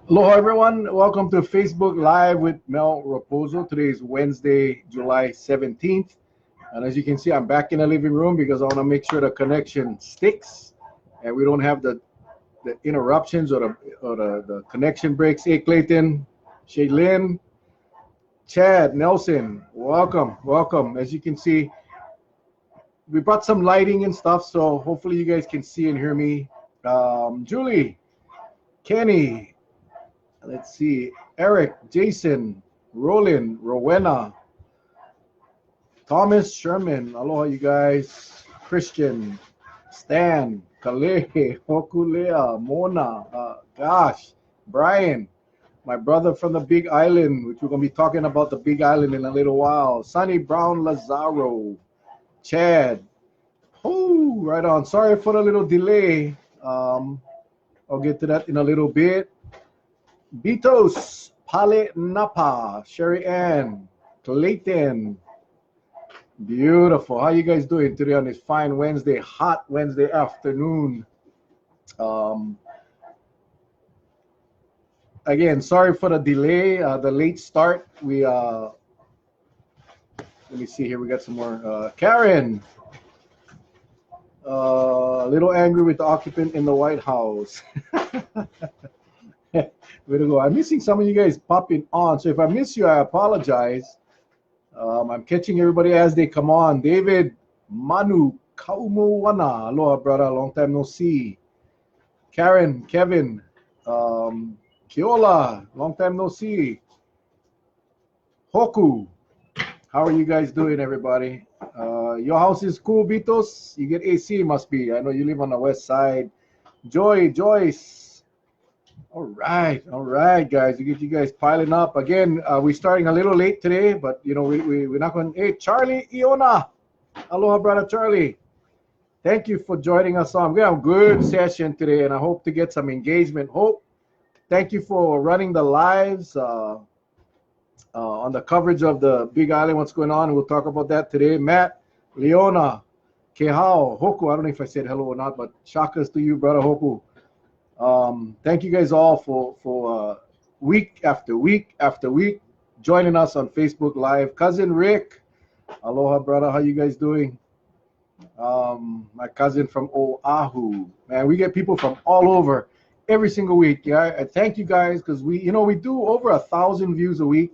Hello, everyone. Welcome to Facebook Live with Mel Rapozo. Today is Wednesday, July 17th. And as you can see, I'm back in the living room because I want to make sure the connection sticks and we don't have the interruptions or the connection breaks. Hey, Clayton, Shaylin, Chad, Nelson, welcome. As you can see, we brought some lighting and stuff, so hopefully you guys can see and hear me. Julie, Kenny, let's see, Eric, Jason, Roland, Rowena, Thomas, Sherman, aloha you guys, Christian, Stan, Kalehe, Hokulea, Mona, gosh, Brian, my brother from the Big Island, which we're going to be talking about the Big Island in a little while, Sonny Brown Lazaro, Chad, oh, right on. Sorry for the little delay. I'll get to that in a little bit. Bitos, Pale Napa, Sherry Ann, Clayton. Beautiful. How you guys doing today on this fine Wednesday, hot Wednesday afternoon? Again, sorry for the delay, the late start. Let me see here. We got some more. Karen, a little angry with the occupant in the White House. Way to go. I'm missing some of you guys popping on. So if I miss you, I apologize. I'm catching everybody as they come on. David, Manu, Kaumuwana. Aloha, brother. Long time no see. Karen, Kevin, Kiola. Long time no see. Hoku. How are you guys doing, everybody? Your house is cool, Bitos? You get AC, must be. I know you live on the west side. Joyce. All right, guys. We get you guys piling up again. We're starting a little late today, but you know we're not going. Hey, Charlie Iona, aloha, brother Charlie. Thank you for joining us on. We have a good session today, and I hope to get some engagement. Thank you for running the lives on the coverage of the Big Island. What's going on? We'll talk about that today. Matt, Leona, Kehao, Hoku. I don't know if I said hello or not, but shakas to you, brother Hoku. Thank you guys all for week after week after week joining us on Facebook Live. Cousin Rick, aloha, brother. How you guys doing? My cousin from Oahu. Man, we get people from all over every single week. Yeah, I thank you guys because we do over 1,000 views a week,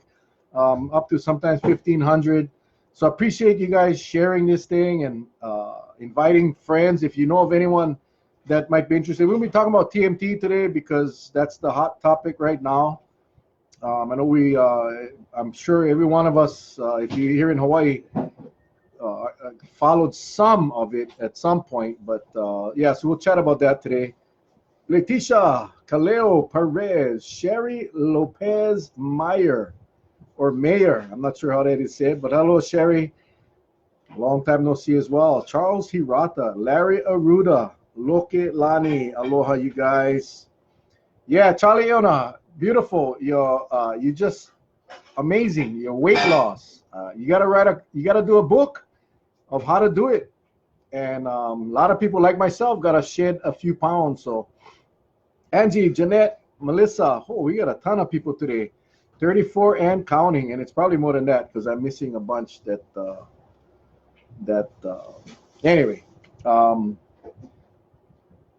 up to sometimes 1,500. So I appreciate you guys sharing this thing and inviting friends. If you know of anyone that might be interested. We'll be talking about TMT today because that's the hot topic right now. I know I'm sure every one of us, if you're here in Hawaii, followed some of it at some point. But yeah, so we'll chat about that today. Leticia, Kaleo Perez, Sherry Lopez Meyer, or Mayer. I'm not sure how that is said, but hello, Sherry. Long time no see as well. Charles Hirata, Larry Aruda, Loke Lani, aloha, you guys. Yeah, Charlie Iona, beautiful. You just amazing. Your weight loss. You gotta do a book of how to do it. And a lot of people like myself gotta shed a few pounds. So, Angie, Jeanette, Melissa, we got a ton of people today. 34 and counting, and it's probably more than that because I'm missing a bunch anyway.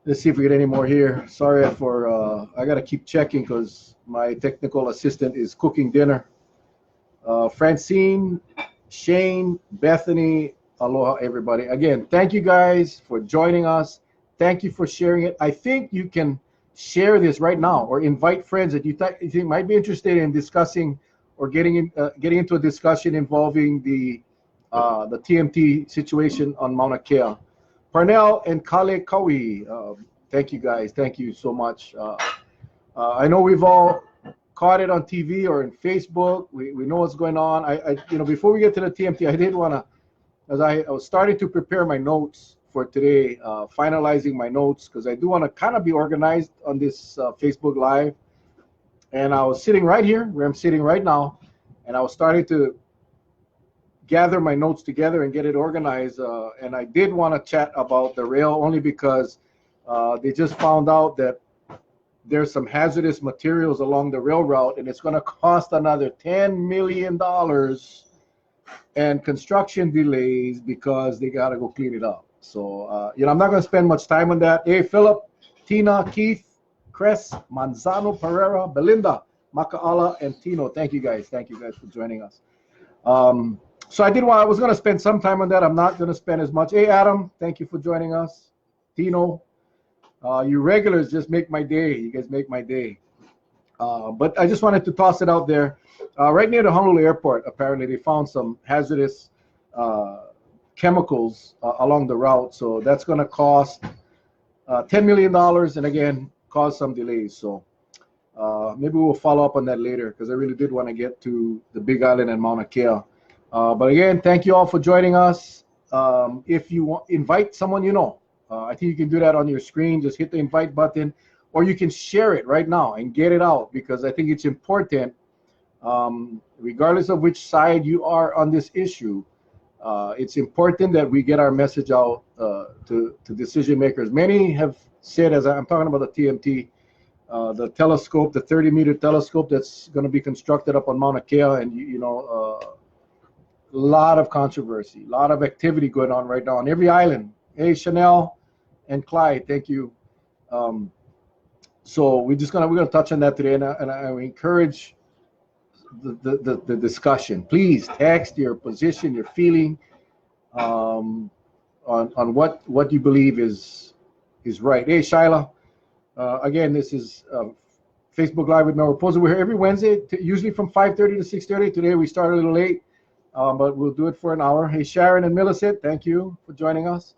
Let's see if we get any more here. Sorry I got to keep checking because my technical assistant is cooking dinner. Francine, Shane, Bethany, aloha, everybody. Again, thank you guys for joining us. Thank you for sharing it. I think you can share this right now or invite friends that you think might be interested in discussing or getting into a discussion involving the TMT situation on Mauna Kea. Parnell and Kale Kawi, thank you guys. Thank you so much. I know we've all caught it on TV or in Facebook. We know what's going on. Before we get to the TMT, I did want to, as I was starting to prepare my notes for today, finalizing my notes, because I do want to kind of be organized on this Facebook Live. And I was sitting right here, where I'm sitting right now, and I was starting to gather my notes together and get it organized. And I did want to chat about the rail only because they just found out that there's some hazardous materials along the rail route, and it's going to cost another $10 million and construction delays because they got to go clean it up. So, I'm not going to spend much time on that. Hey, Philip, Tina, Keith, Chris, Manzano, Pereira, Belinda, Makaala, and Tino. Thank you guys. Thank you guys for joining us. So I was going to spend some time on that. I'm not going to spend as much. Hey, Adam, thank you for joining us. Tino, you regulars just make my day. You guys make my day. But I just wanted to toss it out there. Right near the Honolulu airport, apparently they found some hazardous chemicals along the route. So that's going to cost $10 million and again, cause some delays. So maybe we'll follow up on that later because I really did want to get to the Big Island and Mauna Kea. But again, thank you all for joining us. If you want, invite someone you know. I think you can do that on your screen. Just hit the invite button, or you can share it right now and get it out because I think it's important, regardless of which side you are on this issue. It's important that we get our message out to decision makers. Many have said, as I'm talking about the TMT, the telescope, the 30-meter telescope that's going to be constructed up on Mauna Kea, and a lot of controversy, a lot of activity going on right now on every island. Hey, Chanel and Clyde, thank you. So we're gonna touch on that today, and I encourage the discussion. Please text your position, your feeling on what you believe is right. Hey, Shyla, again, this is Facebook Live with Mel Rapozo. We're here every Wednesday, usually from 5:30 to 6:30. Today we started a little late, but we'll do it for an hour. Hey, Sharon and Millicent, thank you for joining us.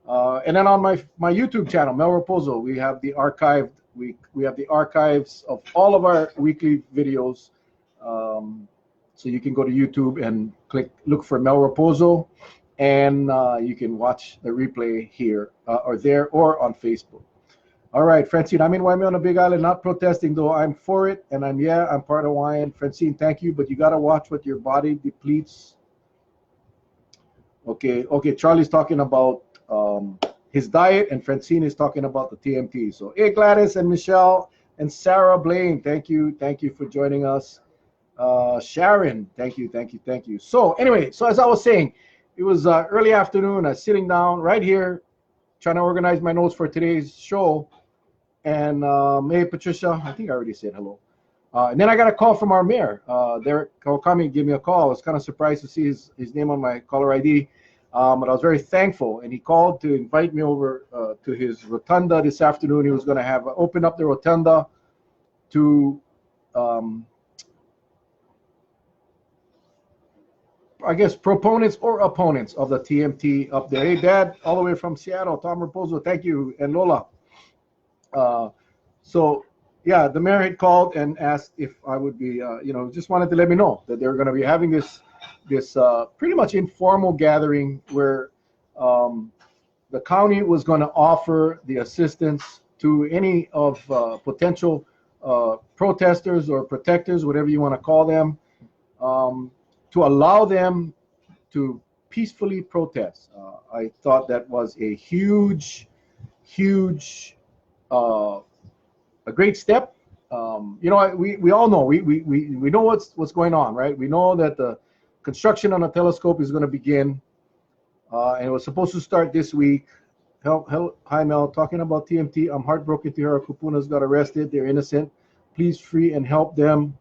And then on my YouTube channel, Mel Rapozo, we have the archived. We have the archives of all of our weekly videos. So you can go to YouTube and look for Mel Rapozo, and you can watch the replay here or there or on Facebook. All right, Francine, I'm in Waimea on the Big Island, not protesting though. I'm for it, and I'm part of Hawaiian. Francine, thank you, but you got to watch what your body depletes. Okay, Charlie's talking about his diet, and Francine is talking about the TMT. So, hey, Gladys and Michelle and Sarah Blaine, thank you for joining us. Sharon, thank you. So anyway, as I was saying, it was early afternoon. I was sitting down right here, trying to organize my notes for today's show. And hey, Patricia, I think I already said hello. And then I got a call from our mayor, Derek Kawakami, gave me a call. I was kind of surprised to see his name on my caller ID. But I was very thankful, and he called to invite me over to his rotunda this afternoon. He was going to open up the rotunda to, I guess, proponents or opponents of the TMT up there. Hey, Dad, all the way from Seattle, Tom Rapozo, thank you, and Lola. So, yeah, the mayor had called and asked if I would be, just wanted to let me know that they're going to be having this pretty much informal gathering where the county was going to offer the assistance to any of potential protesters or protectors, whatever you want to call them, to allow them to peacefully protest. I thought that was a huge, a great step. We all know we know what's going on, right? We know that the construction on a telescope is going to begin, and it was supposed to start this week. Hi, Mel, talking about TMT. I'm heartbroken to hear our kupunas got arrested. They're innocent. Please free and help them.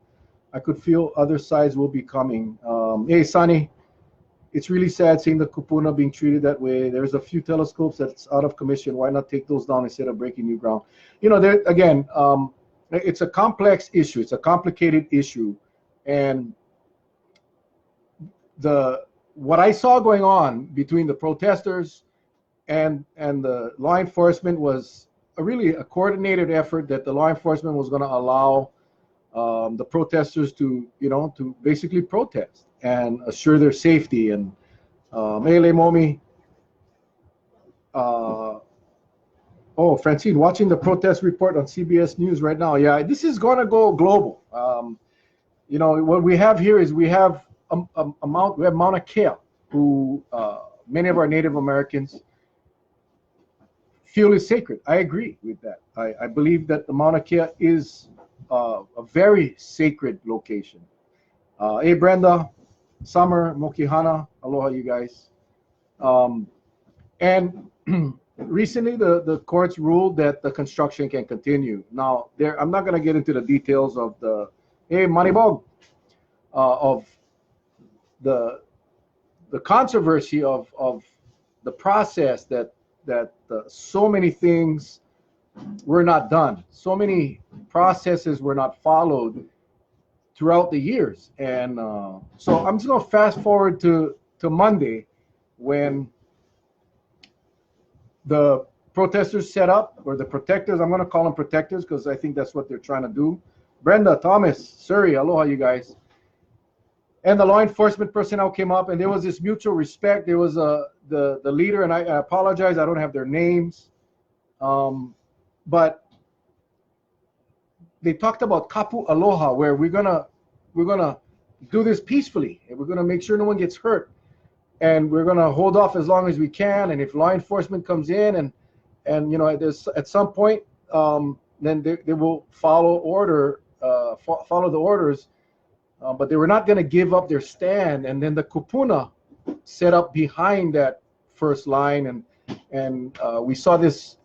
I could feel other sides will be coming. Hey, Sonny, it's really sad seeing the kupuna being treated that way. There's a few telescopes that's out of commission. Why not take those down instead of breaking new ground? There again, it's a complex issue. It's a complicated issue, and what I saw going on between the protesters and the law enforcement was really a coordinated effort that the law enforcement was going to allow the protesters to basically protest and assure their safety. And Mele Momi, Francine, watching the protest report on CBS News right now. Yeah, this is going to go global. What we have here is we have Mauna Kea, who many of our Native Americans feel is sacred. I agree with that. I believe that the Mauna Kea is a very sacred location. Hey, Brenda, Summer, Mokihana, aloha, you guys. Um, and recently, the courts ruled that the construction can continue. Now, I'm not going to get into the details of the Manibog of the controversy of the process that so many things were not done, so many processes were not followed throughout the years, and so I'm just going to fast forward to Monday when the protesters set up, or the protectors, I'm going to call them protectors because I think that's what they're trying to do. Brenda, Thomas, Surrey, aloha, you guys. And the law enforcement personnel came up, and there was this mutual respect. There was the leader, and I apologize, I don't have their names, but they talked about kapu aloha, where we're gonna do this peacefully, and we're gonna make sure no one gets hurt, and we're gonna hold off as long as we can. And if law enforcement comes in and you know at some point, then they will follow the orders. But they were not going to give up their stand, and then the kupuna set up behind that first line, and we saw this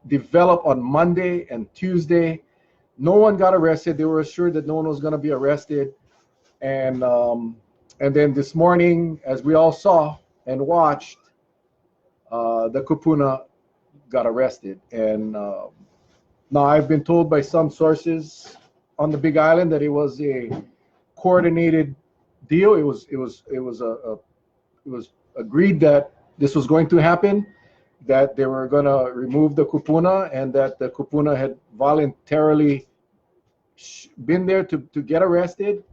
develop on Monday and Tuesday. No one got arrested. They were assured that no one was going to be arrested, and then this morning, as we all saw and watched, the kupuna got arrested. And now I've been told by some sources on the Big Island that it was a coordinated deal. It was agreed that this was going to happen, that they were going to remove the kupuna, and that the kupuna had voluntarily been there to get arrested.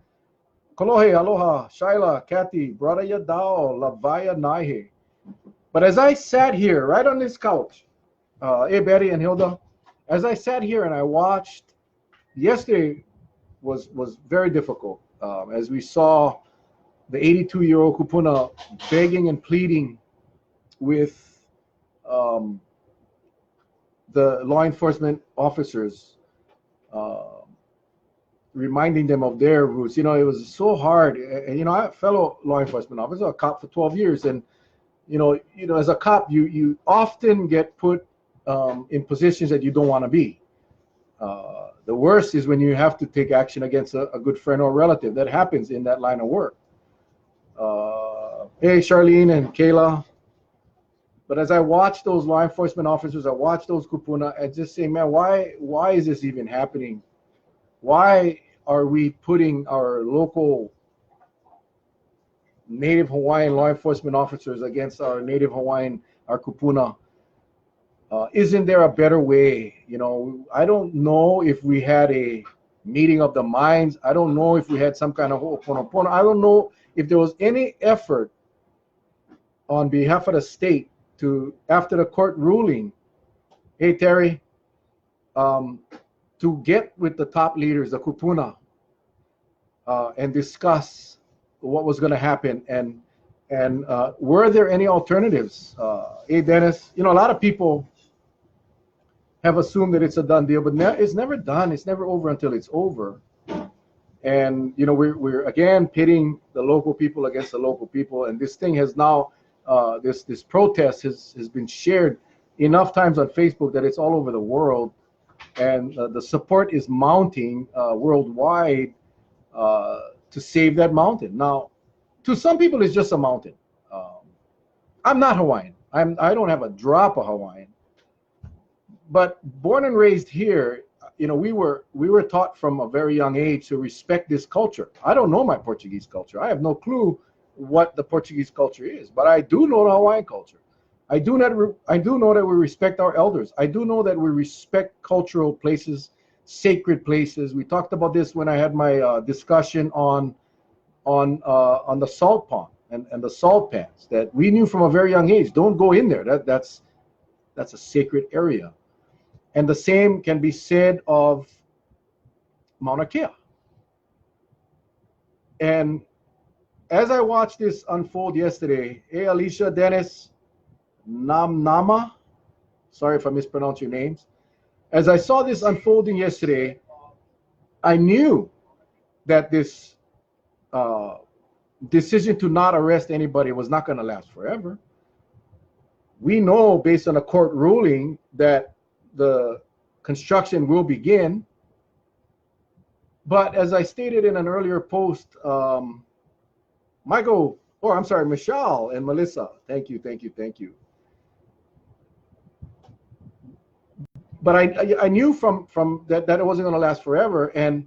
Kolohe, aloha, Shaila, Kathy, Bradaya Dao, Lavaya Naihe. But as I sat here right on this couch, Betty and Hilda, as I sat here and I watched, yesterday was very difficult, as we saw the 82-year-old kupuna begging and pleading with the law enforcement officers, reminding them of their roots. You know, it was so hard. And you know, I fellow law enforcement officer, a cop for 12 years, and you know, as a cop, you often get put in positions that you don't want to be. The worst is when you have to take action against a good friend or relative. That happens in that line of work. Hey, Charlene and Kayla. But as I watch those law enforcement officers, I watch those kupuna, I just say, man, why is this even happening? Why are we putting our local Native Hawaiian law enforcement officers against our Native Hawaiian, our kupuna? Isn't there a better way? You know, I don't know if we had a meeting of the minds. I don't know if we had some kind of ho'oponopono. I don't know if there was any effort on behalf of the state to, after the court ruling, hey, Terry, to get with the top leaders, the kupuna, and discuss what was going to happen, and were there any alternatives? Hey, Dennis, you know, a lot of people have assumed that it's a done deal, but it's never done. It's never over until it's over. And you know, we're again pitting the local people against the local people, and this thing has now this protest has been shared enough times on Facebook that it's all over the world, and the support is mounting worldwide to save that mountain. Now, to some people, it's just a mountain. I'm not Hawaiian. I don't have a drop of Hawaiian. But born and raised here, you know, we were taught from a very young age to respect this culture. I don't know my Portuguese culture. I have no clue what the Portuguese culture is, but I do know the Hawaiian culture. I do know that we respect our elders. I do know that we respect cultural places, sacred places. We talked about this when I had my discussion on the salt pond and the salt pans, that we knew from a very young age, don't go in there. That's a sacred area. And the same can be said of Mauna Kea. And as I watched this unfold yesterday, hey, Alicia, Dennis, Namnama. Sorry if I mispronounce your names. As I saw this unfolding yesterday, I knew that this decision to not arrest anybody was not going to last forever. We know based on a court ruling that the construction will begin. But as I stated in an earlier post, Michelle and Melissa, thank you. But I knew from that it wasn't going to last forever, and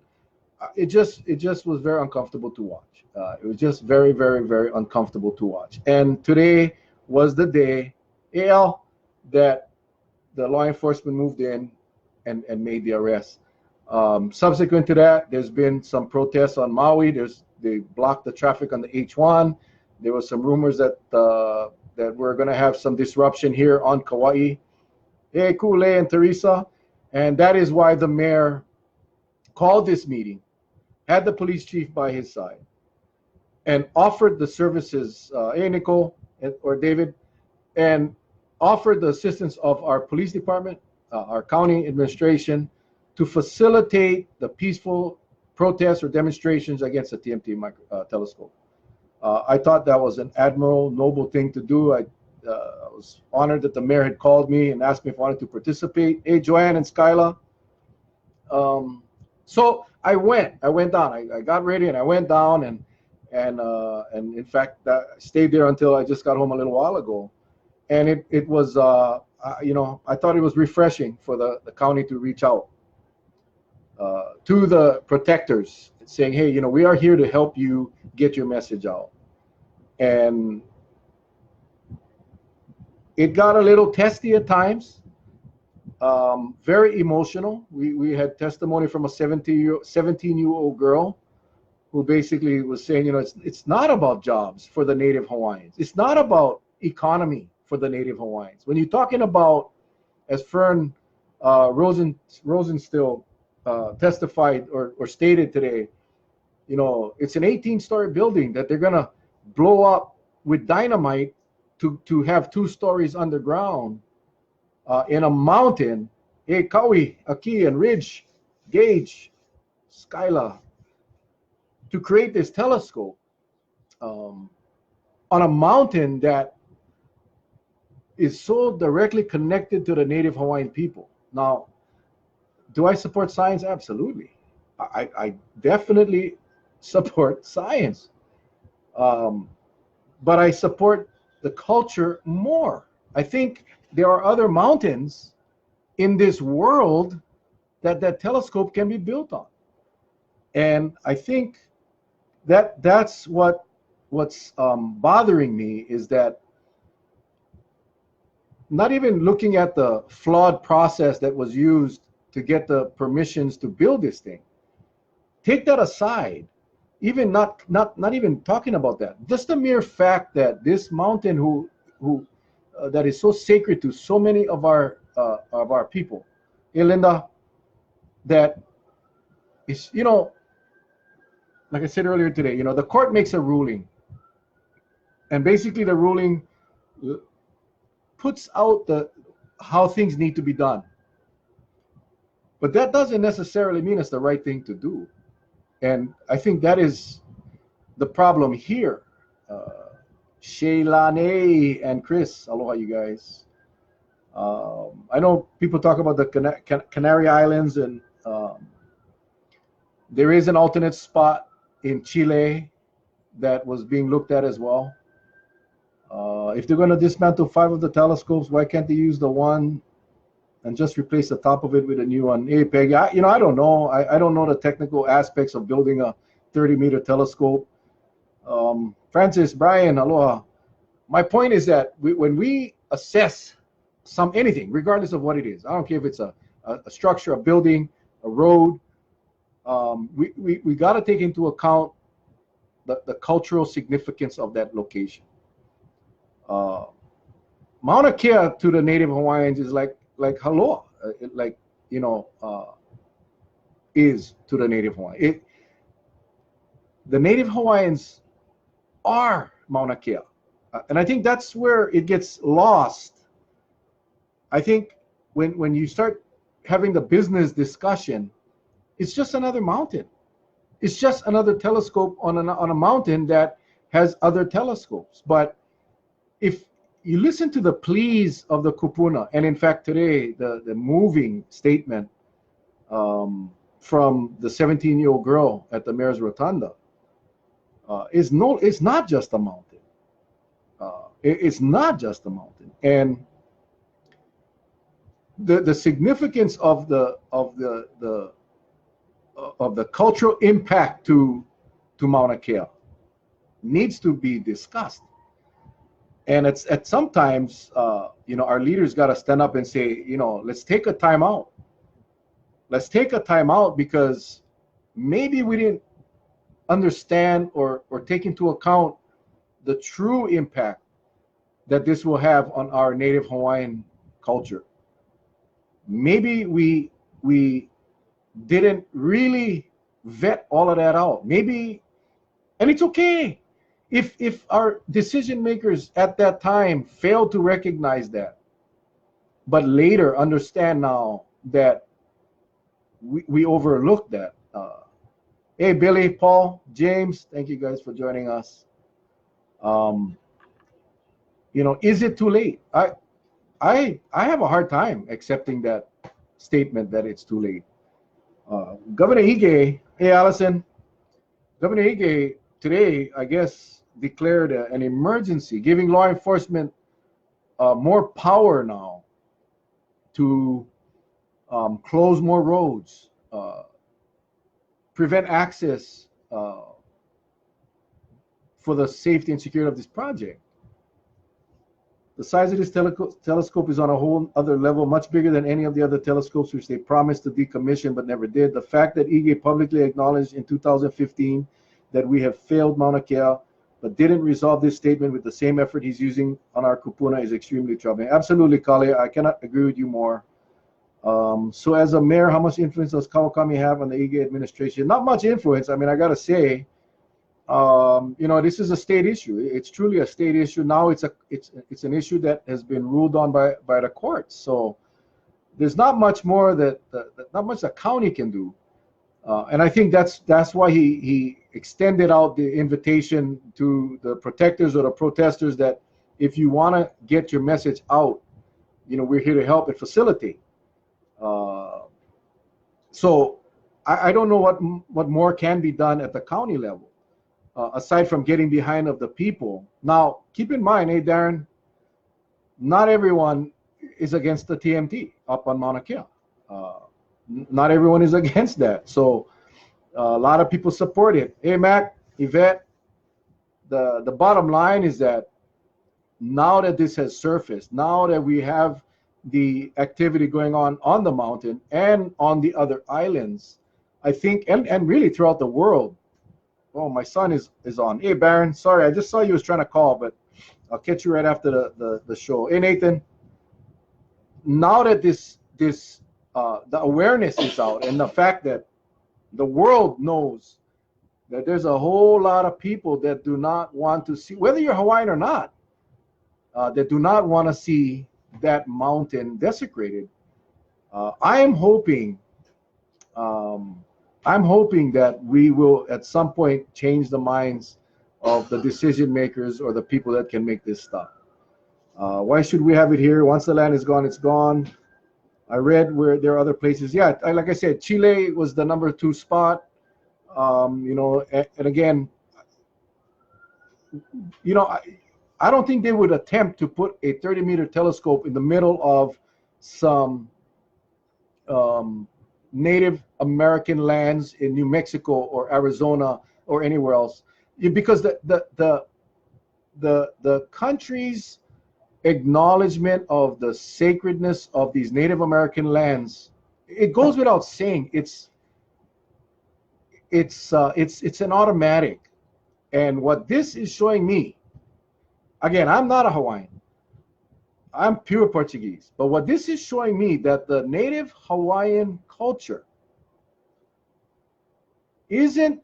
it just was very uncomfortable to watch. It was just very, very, very uncomfortable to watch. And today was the day, that the law enforcement moved in and made the arrest. Subsequent to that, there's been some protests on Maui. They blocked the traffic on the H1. There was some rumors that we're going to have some disruption here on Kauai. Hey, Kule and Teresa. And that is why the mayor called this meeting, had the police chief by his side, and offered the services, Nicole or David, and offered the assistance of our police department, our county administration, to facilitate the peaceful protests or demonstrations against the TMT telescope. I thought that was an admirable, noble thing to do. I was honored that the mayor had called me and asked me if I wanted to participate. Hey, Joanne and Skyla. So I went down. I got ready and I went down and in fact stayed there until I just got home a little while ago. And it was I thought it was refreshing for the county to reach out to the protectors, saying, hey, we are here to help you get your message out. And it got a little testy at times, very emotional. We had testimony from a 17-year-old girl who basically was saying, it's not about jobs for the Native Hawaiians. It's not about economy for the Native Hawaiians. When you're talking about, as Fern Rosenstiel testified or stated today, it's an 18-story building that they're going to blow up with dynamite to have 2 stories underground in a mountain. Hey, Kaui, Aki, and Ridge, Gage, Skyla, to create this telescope on a mountain that is so directly connected to the Native Hawaiian people. Now, do I support science? Absolutely. I definitely support science. But I support the culture more. I think there are other mountains in this world that telescope can be built on. And I think that's what's bothering me, is that not even looking at the flawed process that was used to get the permissions to build this thing. Take that aside, even not even talking about that. Just the mere fact that this mountain that is so sacred to so many of our people, hey, Linda, that is, like I said earlier today, the court makes a ruling, and basically the ruling puts out how things need to be done. But that doesn't necessarily mean it's the right thing to do. And I think that is the problem here. Shaylane and Chris, aloha, you guys. I know people talk about the Canary Islands, and there is an alternate spot in Chile that was being looked at as well. If they're going to dismantle 5 of the telescopes, why can't they use the one and just replace the top of it with a new one? Hey, Peggy, I don't know. I don't know the technical aspects of building a 30-meter telescope. Francis, Brian, aloha. My point is that when we assess anything, regardless of what it is, I don't care if it's a structure, a building, a road, we got to take into account the cultural significance of that location. Mauna Kea to the Native Hawaiians is like Haloa, is to the Native Hawaiian. The Native Hawaiians are Mauna Kea. And I think that's where it gets lost I think when you start having the business discussion, it's just another mountain. It's just another telescope on a mountain that has other telescopes. But if you listen to the pleas of the kupuna, and in fact today the moving statement from the 17-year-old girl at the mayor's rotunda it's not just a mountain. It's not just a mountain, and the significance of the cultural impact to Mauna Kea needs to be discussed. And it's at sometimes our leaders got to stand up and say, let's take a time out. Let's take a time out, because maybe we didn't understand or take into account the true impact that this will have on our native Hawaiian culture. Maybe we didn't really vet all of that out. Maybe, and it's okay if our decision makers at that time failed to recognize that, but later understand now that we overlooked that. Hey, Billy, Paul, James, thank you guys for joining us. Is it too late? I have a hard time accepting that statement that it's too late. Governor Ige, hey Allison, Governor Ige today, I guess, declared an emergency, giving law enforcement more power now to close more roads, prevent access for the safety and security of this project. The size of this telescope is on a whole other level, much bigger than any of the other telescopes which they promised to decommission but never did. The fact that Ige publicly acknowledged in 2015 that we have failed Mauna Kea but didn't resolve this statement with the same effort he's using on our kupuna is extremely troubling. Absolutely, Kale, I cannot agree with you more. So as a mayor, how much influence does Kawakami have on the Ige administration? Not much influence. I mean, I got to say, this is a state issue. It's truly a state issue. Now it's an issue that has been ruled on by the courts. So there's not much more that not much the county can do. And I think that's why he extended out the invitation to the protectors or the protesters that if you want to get your message out, we're here to help and facilitate. So I don't know what more can be done at the county level. Aside from getting behind of the people. Now, keep in mind, hey, Darren, not everyone is against the TMT up on Mauna Kea. Not everyone is against that. So a lot of people support it. Hey, Mac, Yvette, the bottom line is that now that this has surfaced, now that we have the activity going on the mountain and on the other islands, I think, and really throughout the world. Oh, my son is on. Hey, Baron, sorry, I just saw you was trying to call, but I'll catch you right after the show. Hey, Nathan, now that the awareness is out and the fact that the world knows that there's a whole lot of people that do not want to see, whether you're Hawaiian or not, that do not want to see that mountain desecrated. I'm hoping that we will at some point change the minds of the decision makers or the people that can make this stuff. Why should we have it here? Once the land is gone, it's gone. I read where there are other places. Yeah, like I said, Chile was the number 2 spot. And again, I don't think they would attempt to put a 30-meter telescope in the middle of some Native American lands in New Mexico or Arizona or anywhere else, because the country's acknowledgement of the sacredness of these Native American lands, it goes without saying. It's an automatic. And what this is showing me, again, I'm not a Hawaiian. I'm pure Portuguese. But what this is showing me, that the native Hawaiian culture isn't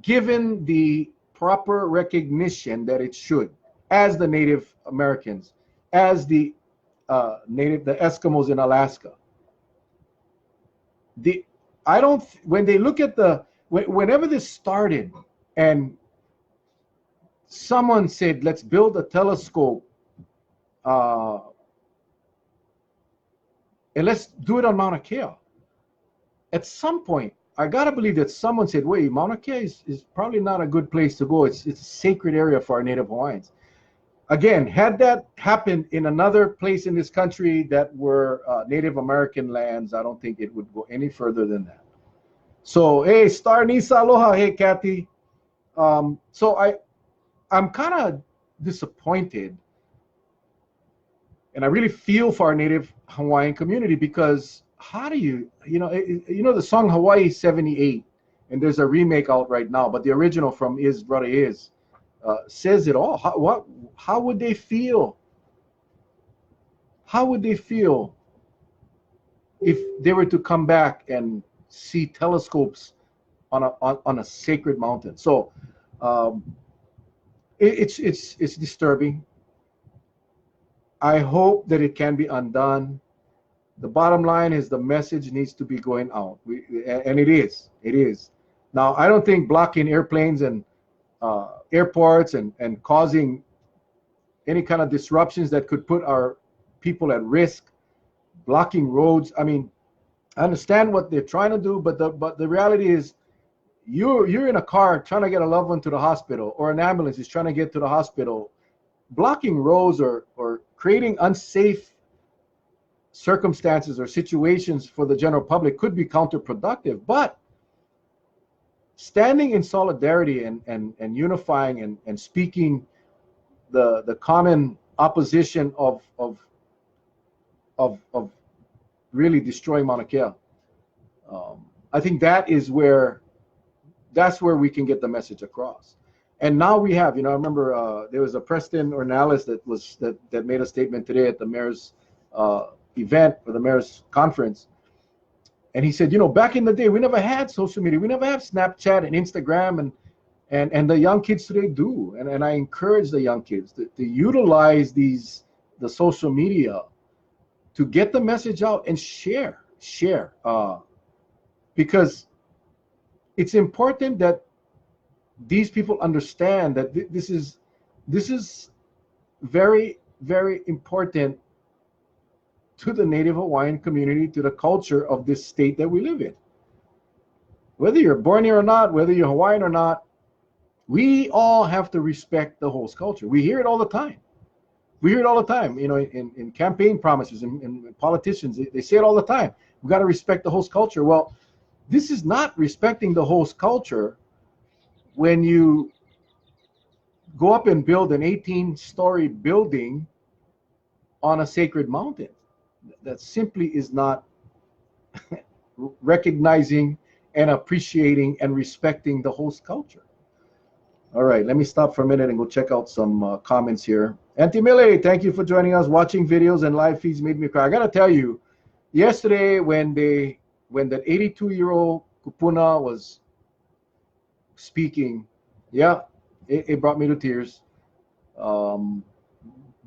given the proper recognition that it should, as the Native Americans, as the the Eskimos in Alaska. When they look at whenever this started, and someone said, let's build a telescope, and let's do it on Mauna Kea. At some point, I gotta believe that someone said, wait, Mauna Kea is probably not a good place to go. It's a sacred area for our Native Hawaiians. Again, had that happened in another place in this country that were Native American lands, I don't think it would go any further than that. So, hey, Star Nisa, aloha, hey, Kathy. So I'm kind of disappointed, and I really feel for our Native Hawaiian community, because how do you know the song Hawaii 78, and there's a remake out right now, but the original from Is Brother Is says it all. How would they feel? How would they feel if they were to come back and see telescopes on a sacred mountain? So it's disturbing. I hope that it can be undone. The bottom line is the message needs to be going out, and it is. It is. Now, I don't think blocking airplanes and airports and causing any kind of disruptions that could put our people at risk, blocking roads. I mean, I understand what they're trying to do, but the reality is, you're in a car trying to get a loved one to the hospital, or an ambulance is trying to get to the hospital. Blocking roads or creating unsafe circumstances or situations for the general public could be counterproductive. But standing in solidarity and unifying and speaking the common opposition of really destroying Mauna Kea, I think that's where we can get the message across. And now we have, I remember there was a Preston Ornelas that made a statement today at the mayor's event, or the mayor's conference, and he said, back in the day, we never had social media, we never had Snapchat and Instagram, and the young kids today do, and I encourage the young kids to utilize the social media to get the message out and share, because it's important that these people understand that this is very, very important to the Native Hawaiian community, to the culture of this state that we live in. Whether you're born here or not, whether you're Hawaiian or not, we all have to respect the host culture. We hear it all the time. In campaign promises, and politicians, they say it all the time. We got to respect the host culture. Well, this is not respecting the host culture when you go up and build an 18-story building on a sacred mountain. That simply is not recognizing and appreciating and respecting the host culture. All right, let me stop for a minute and go check out some comments here. Auntie Millie, thank you for joining us. Watching videos and live feeds made me cry. I gotta tell you, yesterday when that 82-year-old kupuna was speaking, it brought me to tears.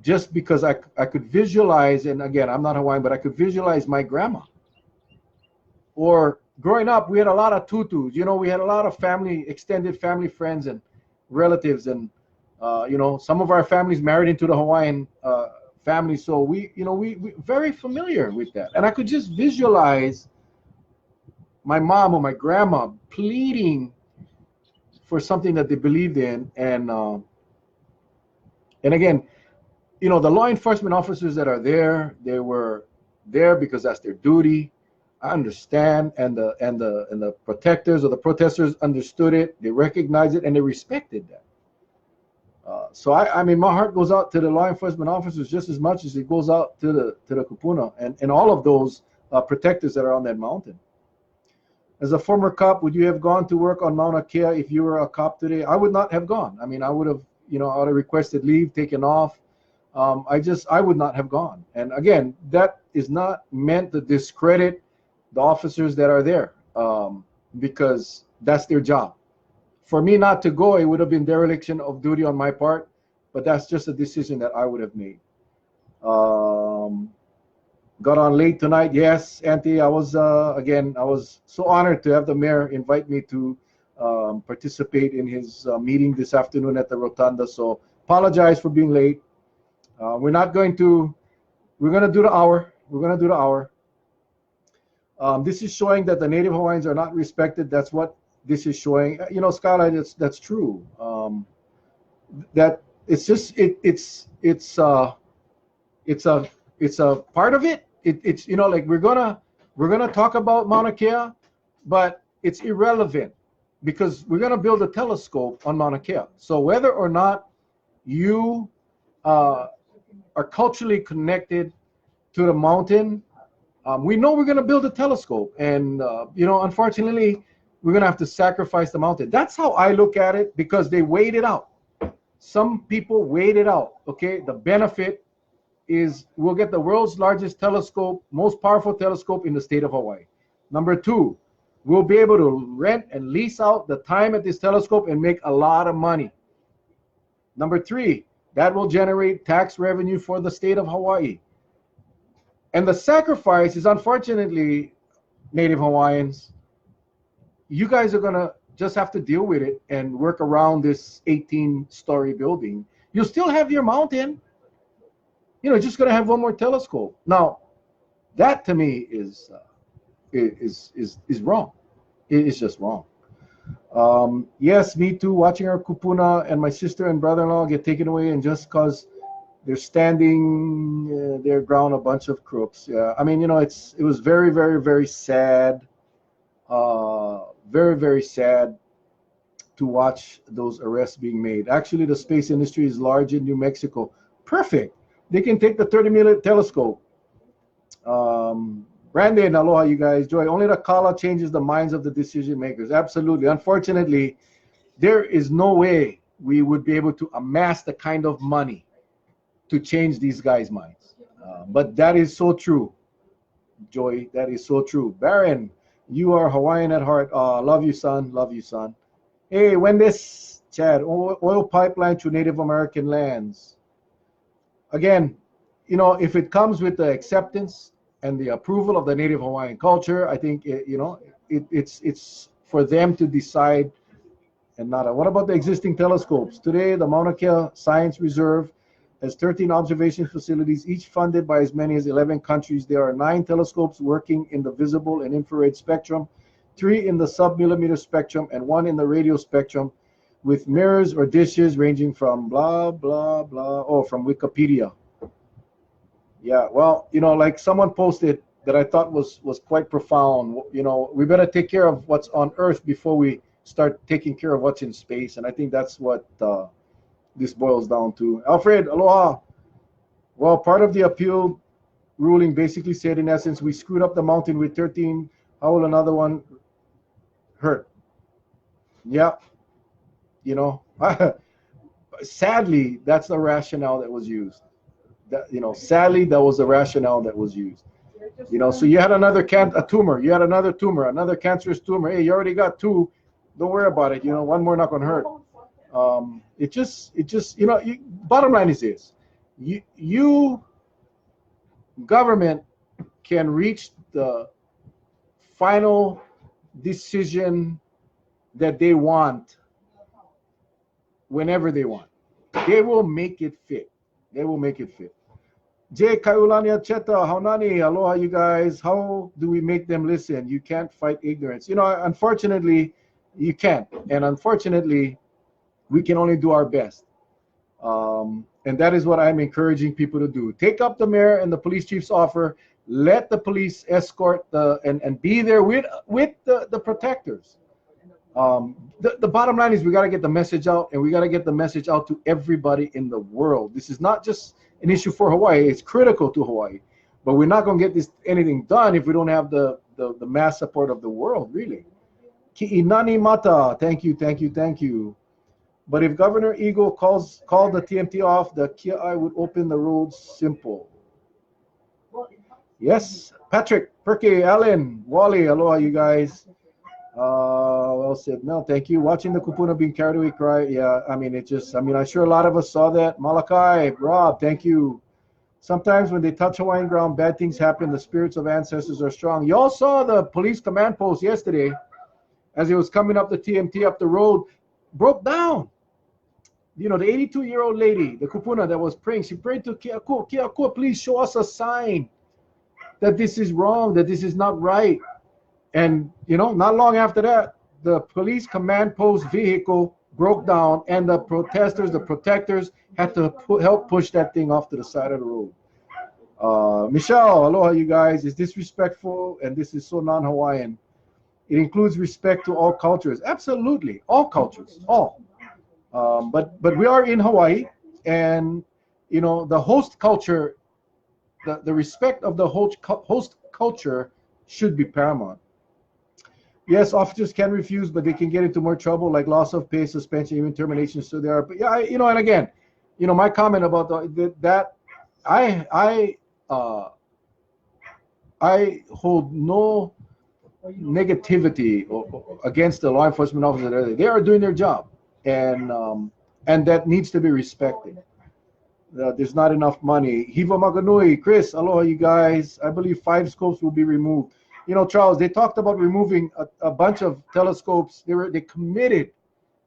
Just because I could visualize, and again, I'm not Hawaiian, but I could visualize my grandma. Or growing up, we had a lot of tutus. We had a lot of extended family friends and relatives, and some of our families married into the Hawaiian family. So we very familiar with that. And I could just visualize my mom or my grandma pleading for something that they believed in, and again, the law enforcement officers that are there, they were there because that's their duty. I understand, and the protectors or the protesters understood it. They recognized it and they respected that. So I mean, my heart goes out to the law enforcement officers just as much as it goes out to the kupuna and all of those protectors that are on that mountain. As a former cop, would you have gone to work on Mauna Kea if you were a cop today? I would not have gone. I mean, I would have, I would have requested leave, taken off. I would not have gone. And again, that is not meant to discredit the officers that are there, because that's their job. For me not to go, it would have been dereliction of duty on my part, but that's just a decision that I would have made. Got on late tonight. Yes, Auntie, I was again. I was so honored to have the mayor invite me to participate in his meeting this afternoon at the Rotunda. So apologize for being late. We're not going to. We're going to do the hour. We're going to do the hour. This is showing that the Native Hawaiians are not respected. That's what this is showing. You know, Skyline, that's true. That it's just it's a part of it. It's, you know, like we're gonna talk about Mauna Kea, but it's irrelevant because we're gonna build a telescope on Mauna Kea. So whether or not you are culturally connected to the mountain, we know we're gonna build a telescope, and you know, unfortunately, we're gonna have to sacrifice the mountain. That's how I look at it, because they weighed it out. Some people weighed it out. Okay, the benefit is we'll get the world's largest telescope, most powerful telescope in the state of Hawaii. Number two, we'll be able to rent and lease out the time at this telescope and make a lot of money. Number three, that will generate tax revenue for the state of Hawaii. And the sacrifice is, unfortunately, Native Hawaiians, you guys are gonna just have to deal with it and work around this 18-story building. You'll still have your mountain. You know, just gonna have one more telescope. Now, that to me is wrong. It is just wrong. Yes, me too. Watching our kupuna and my sister and brother-in-law get taken away, and just cause they're standing their ground, a bunch of crooks. Yeah, I mean, you know, it was very, very, very sad. Very, very sad to watch those arrests being made. Actually, the space industry is large in New Mexico. Perfect. They can take the 30-minute telescope. Brandon, aloha, you guys. Joy, only the kala changes the minds of the decision makers. Absolutely. Unfortunately, there is no way we would be able to amass the kind of money to change these guys' minds. But that is so true, Joy. That is so true. Baron, you are Hawaiian at heart. Love you, son. Love you, son. Hey, when this, Chad, oil pipeline to Native American lands. Again, you know, if it comes with the acceptance and the approval of the Native Hawaiian culture, I think, it's for them to decide and not. What about the existing telescopes? Today, the Mauna Kea Science Reserve has 13 observation facilities, each funded by as many as 11 countries. There are 9 telescopes working in the visible and infrared spectrum, 3 in the sub-millimeter spectrum, and 1 in the radio spectrum, with mirrors or dishes ranging from blah, blah, blah, from Wikipedia. Yeah, well, you know, like someone posted that I thought was quite profound. You know, we better take care of what's on Earth before we start taking care of what's in space. And I think that's what this boils down to. Alfred, aloha. Well, part of the appeal ruling basically said, in essence, we screwed up the mountain with 13. How will another one hurt? Yeah. You know, sadly, that's the rationale that was used. Sadly, that was the rationale that was used. You know, so you had another tumor. You had another tumor, another cancerous tumor. Hey, you already got 2. Don't worry about it. You know, one more not gonna hurt. It just, you know, bottom line is this: you government can reach the final decision that they want whenever they want. They will make it fit. They will make it fit. Jay Kaiulania Cheta, Haunani, aloha, you guys. How do we make them listen? You can't fight ignorance. You know, unfortunately, you can't. And unfortunately, we can only do our best. And that is what I'm encouraging people to do. Take up the mayor and the police chief's offer. Let the police escort and be there with the protectors. The bottom line is we got to get the message out, and we got to get the message out to everybody in the world. This is not just an issue for Hawaii. It's critical to Hawaii. But we're not going to get anything done if we don't have the mass support of the world, really. Ki'inani Mata, thank you, thank you, thank you. But if Governor Eagle called the TMT off, the Kiai would open the roads simple. Yes, Patrick, Perky, Allen, Wally, aloha, you guys. Well said, Mel, thank you. Watching the kupuna being carried away, cry. Yeah, I mean, I'm sure a lot of us saw that. Malachi, Rob, thank you. Sometimes when they touch Hawaiian ground, bad things happen. The spirits of ancestors are strong. Y'all saw the police command post yesterday as he was coming up the TMT up the road, broke down. You know, the 82-year-old lady, the kupuna that was praying, she prayed to Kiakua, Kiakua, please show us a sign that this is wrong, that this is not right. And, you know, not long after that, the police command post vehicle broke down, and the protesters, the protectors, had to help push that thing off to the side of the road. Michelle, aloha, you guys. Is disrespectful, and this is so non-Hawaiian. It includes respect to all cultures. Absolutely, all cultures, all. But we are in Hawaii, and you know the host culture, the respect of the host culture should be paramount. Yes, officers can refuse, but they can get into more trouble, like loss of pay, suspension, even termination. So there are, but yeah, you know, and again, you know, my comment about that I hold no negativity against the law enforcement officers. They are doing their job, and that needs to be respected. There's not enough money. Hiva Maganui, Chris, aloha, you guys. I believe 5 scopes will be removed. You know, Charles, they talked about removing a bunch of telescopes. They committed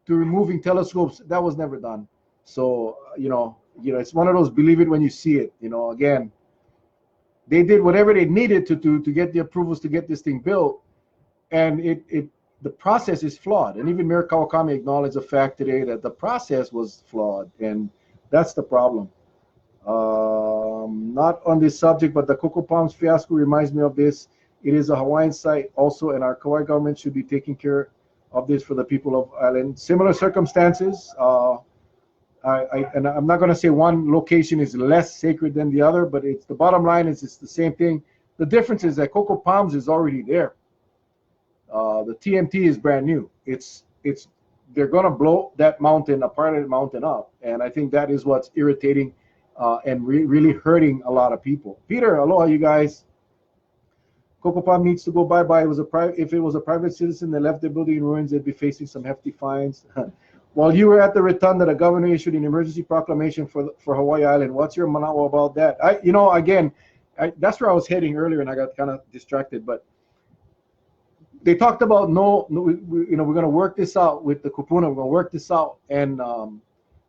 to removing telescopes. That was never done. So you know, it's one of those believe it when you see it. You know, again, they did whatever they needed to do to get the approvals to get this thing built, and the process is flawed. And even Mayor Kawakami acknowledged the fact today that the process was flawed, and that's the problem. Not on this subject, but the Cocoa Palms fiasco reminds me of this. It is a Hawaiian site also, and our Kauai government should be taking care of this for the people of island. Similar circumstances. And I'm not going to say one location is less sacred than the other, but it's the bottom line is it's the same thing. The difference is that Cocoa Palms is already there. The TMT is brand new. They're going to blow that mountain, a part of the mountain up, and I think that is what's irritating and really hurting a lot of people. Peter, aloha, you guys. Cocoa Palm needs to go bye-bye. If it was a private citizen that left the building in ruins, they'd be facing some hefty fines. While you were at the rotunda, the governor issued an emergency proclamation for Hawaii Island. What's your manawa about that? That's where I was heading earlier, and I got kind of distracted. But they talked about we're going to work this out with the kupuna. We're going to work this out, and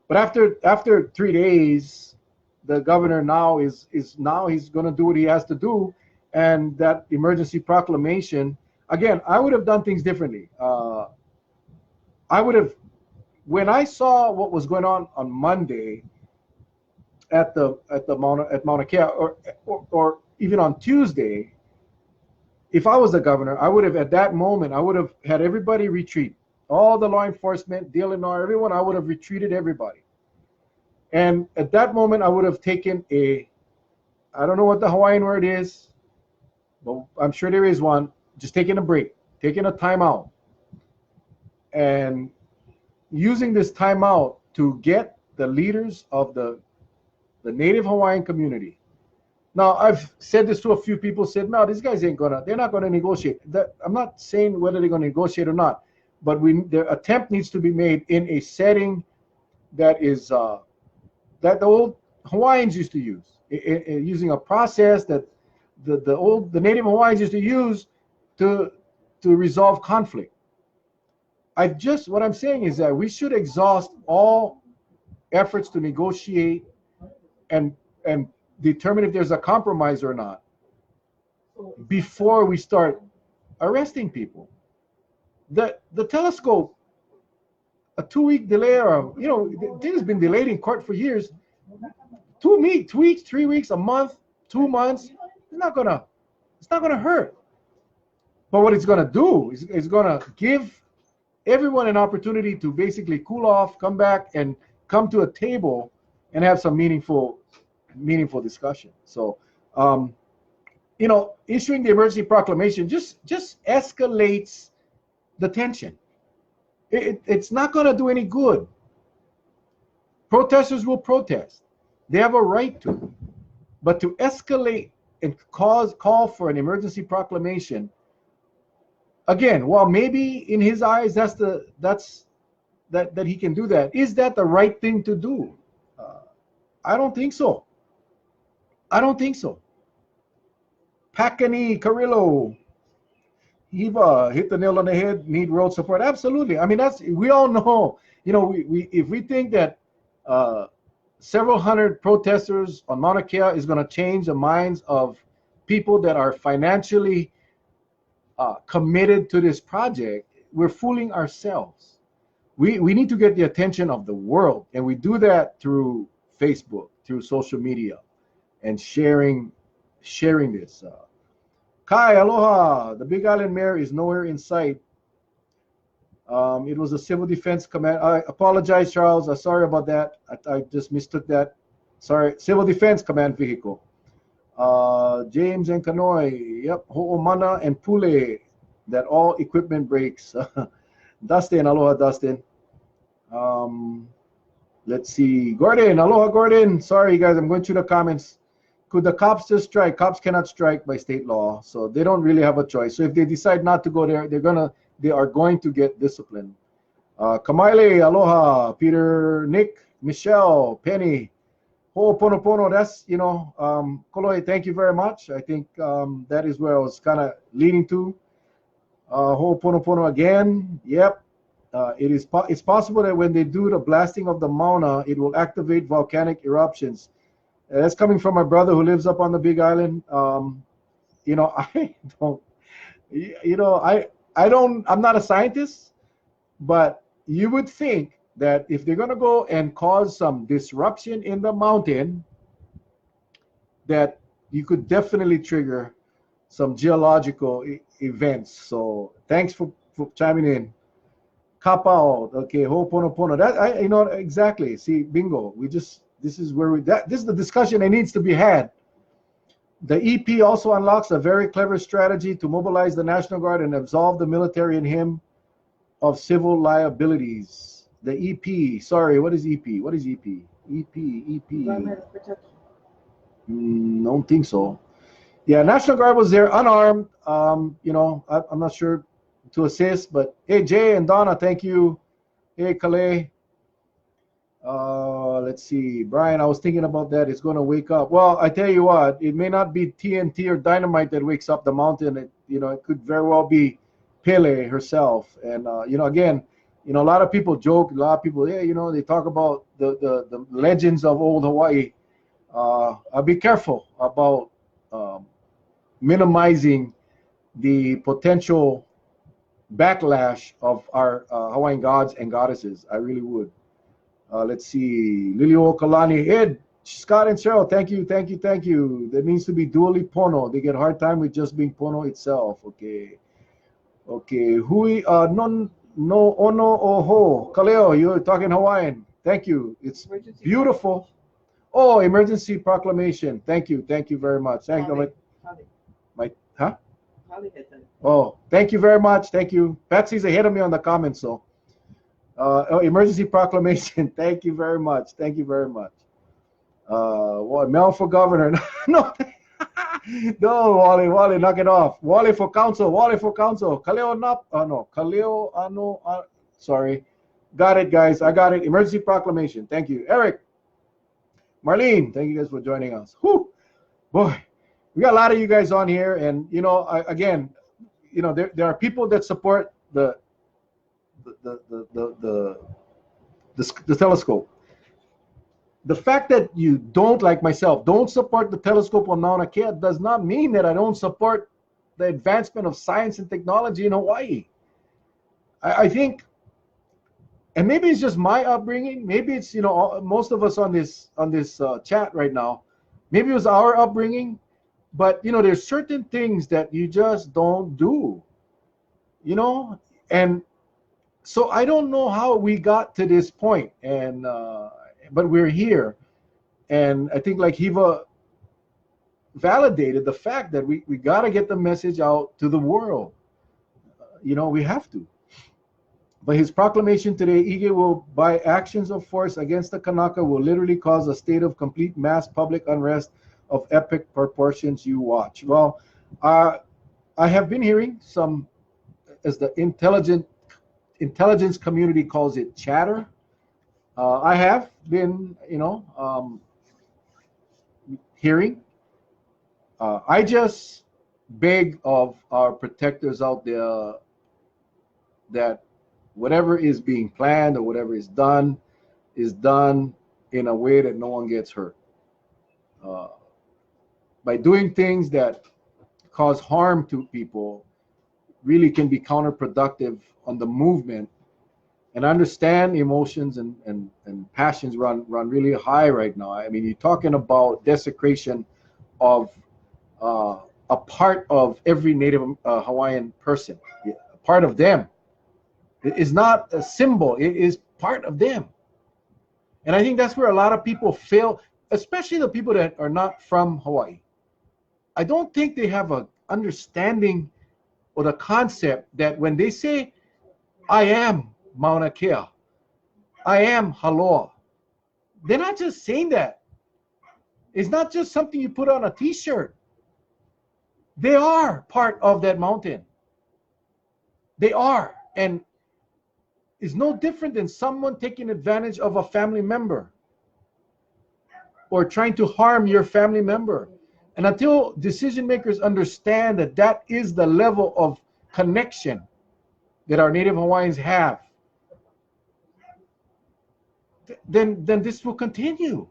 but after 3 days, the governor now he's going to do what he has to do. And that emergency proclamation, again, I would have done things differently. When I saw what was going on Monday at Mauna Kea, or even on Tuesday, if I was the governor, I would have at that moment had everybody retreat, all the law enforcement, DLNR, everyone. I would have retreated everybody, and at that moment, I would have taken I don't know what the Hawaiian word is, but I'm sure there is one, just taking a break, taking a timeout, and using this timeout to get the leaders of the native Hawaiian community. Now, I've said this to a few people, said, no, these guys they're not gonna negotiate. I'm not saying whether they're gonna negotiate or not, but the attempt needs to be made in a setting that is that the old Hawaiians used to use, using a process that the native Hawaiians used to use to resolve conflict. What I'm saying is that we should exhaust all efforts to negotiate and determine if there's a compromise or not before we start arresting people. The telescope, a 2-week delay, or thing has been delayed in court for years. 2 weeks, 3 weeks, a month, 2 months. It's not gonna hurt. But what it's gonna do is it's gonna give everyone an opportunity to basically cool off, come back, and come to a table and have some meaningful discussion. So, issuing the emergency proclamation just escalates the tension. It's not gonna do any good. Protesters will protest. They have a right to, but to escalate and call for an emergency proclamation, again, while maybe in his eyes that he can do that, is that the right thing to do? I don't think so. I don't think so. Pakani Carrillo, Eva hit the nail on the head. Need road support. Absolutely. I mean, we all know. You know, we if we think that several hundred protesters on Mauna Kea is going to change the minds of people that are financially committed to this project, we're fooling ourselves. We need to get the attention of the world, and we do that through Facebook, through social media, and sharing this. Kai, aloha. The Big Island mayor is nowhere in sight. It was a civil defense command. I apologize, Charles. I'm sorry about that. I just mistook that. Sorry. Civil defense command vehicle. James and Kanoi. Yep. Ho'omana and Pule. That all equipment breaks. Dustin. Aloha, Dustin. Let's see. Gordon. Aloha, Gordon. Sorry, guys. I'm going through the comments. Could the cops just strike? Cops cannot strike by state law, so they don't really have a choice. So if they decide not to go there, they are going to get disciplined. Kamaile, aloha, Peter, Nick, Michelle, Penny, Ho'oponopono. That's, Koloi, thank you very much. I think that is where I was kind of leading to. Ho'oponopono again. Yep. It's possible that when they do the blasting of the Mauna, it will activate volcanic eruptions. That's coming from my brother who lives up on the Big Island. I don't, I'm not a scientist, but you would think that if they're going to go and cause some disruption in the mountain, that you could definitely trigger some geological events. So thanks for chiming in. Kapao, okay, Ho'oponopono. That exactly. See, bingo. This is the discussion that needs to be had. The EP also unlocks a very clever strategy to mobilize the National Guard and absolve the military and him of civil liabilities. The EP, sorry, what is EP? What is EP? EP. Don't think so. Yeah, National Guard was there unarmed. I'm not sure to assist, but hey, Jay and Donna, thank you. Hey, Calais. Let's see, Brian, I was thinking about that. It's going to wake up. Well, I tell you what, it may not be TNT or dynamite that wakes up the mountain. It could very well be Pele herself. And again, a lot of people joke. A lot of people, they talk about the legends of old Hawaii. I'll be careful about minimizing the potential backlash of our Hawaiian gods and goddesses. I really would. Let's see, Lilio Kalani, Ed, Scott and Cheryl, thank you. That means to be dually pono. They get a hard time with just being pono itself. Okay. Hui no ono oho. Kaleo, you're talking Hawaiian. Thank you. It's beautiful. Oh, emergency proclamation. Thank you very much. Thank you. Oh, thank you very much. Thank you. Patsy's ahead of me on the comments, so. Emergency proclamation. Thank you very much. Mel for governor. No, Wally, knock it off. Wally for council. Kaleo nap. Oh no, Kaleo ano. Sorry, got it, guys. I got it. Emergency proclamation. Thank you, Eric, Marlene. Thank you guys for joining us. Whew, boy, we got a lot of you guys on here, and there are people that support the telescope. The fact that you don't, like myself, don't support the telescope on Mauna Kea does not mean that I don't support the advancement of science and technology in Hawaii. I think, and maybe it's just my upbringing. Maybe it's most of us on this chat right now. Maybe it was our upbringing, but there's certain things that you just don't do. And so I don't know how we got to this point, and but we're here, and I think like Hiva validated the fact that we got to get the message out to the world. We have to. But his proclamation today, Ige will, by actions of force against the Kanaka, will literally cause a state of complete mass public unrest of epic proportions. You watch. Well, I have been hearing some, as the intelligence community calls it, chatter. I have been, hearing I just beg of our protectors out there that whatever is being planned or whatever is done in a way that no one gets hurt. Uh, by doing things that cause harm to people really can be counterproductive on the movement. And I understand emotions and passions run really high right now. I mean, you're talking about desecration of a part of every Native Hawaiian person, a part of them. It is not a symbol, it is part of them. And I think that's where a lot of people fail, especially the people that are not from Hawaii. I don't think they have an understanding or the concept that when they say, I am Mauna Kea, I am Haloa, they're not just saying that. It's not just something you put on a t-shirt. They are part of that mountain. They are. And it's no different than someone taking advantage of a family member or trying to harm your family member. And until decision makers understand that that is the level of connection that our Native Hawaiians have, then this will continue.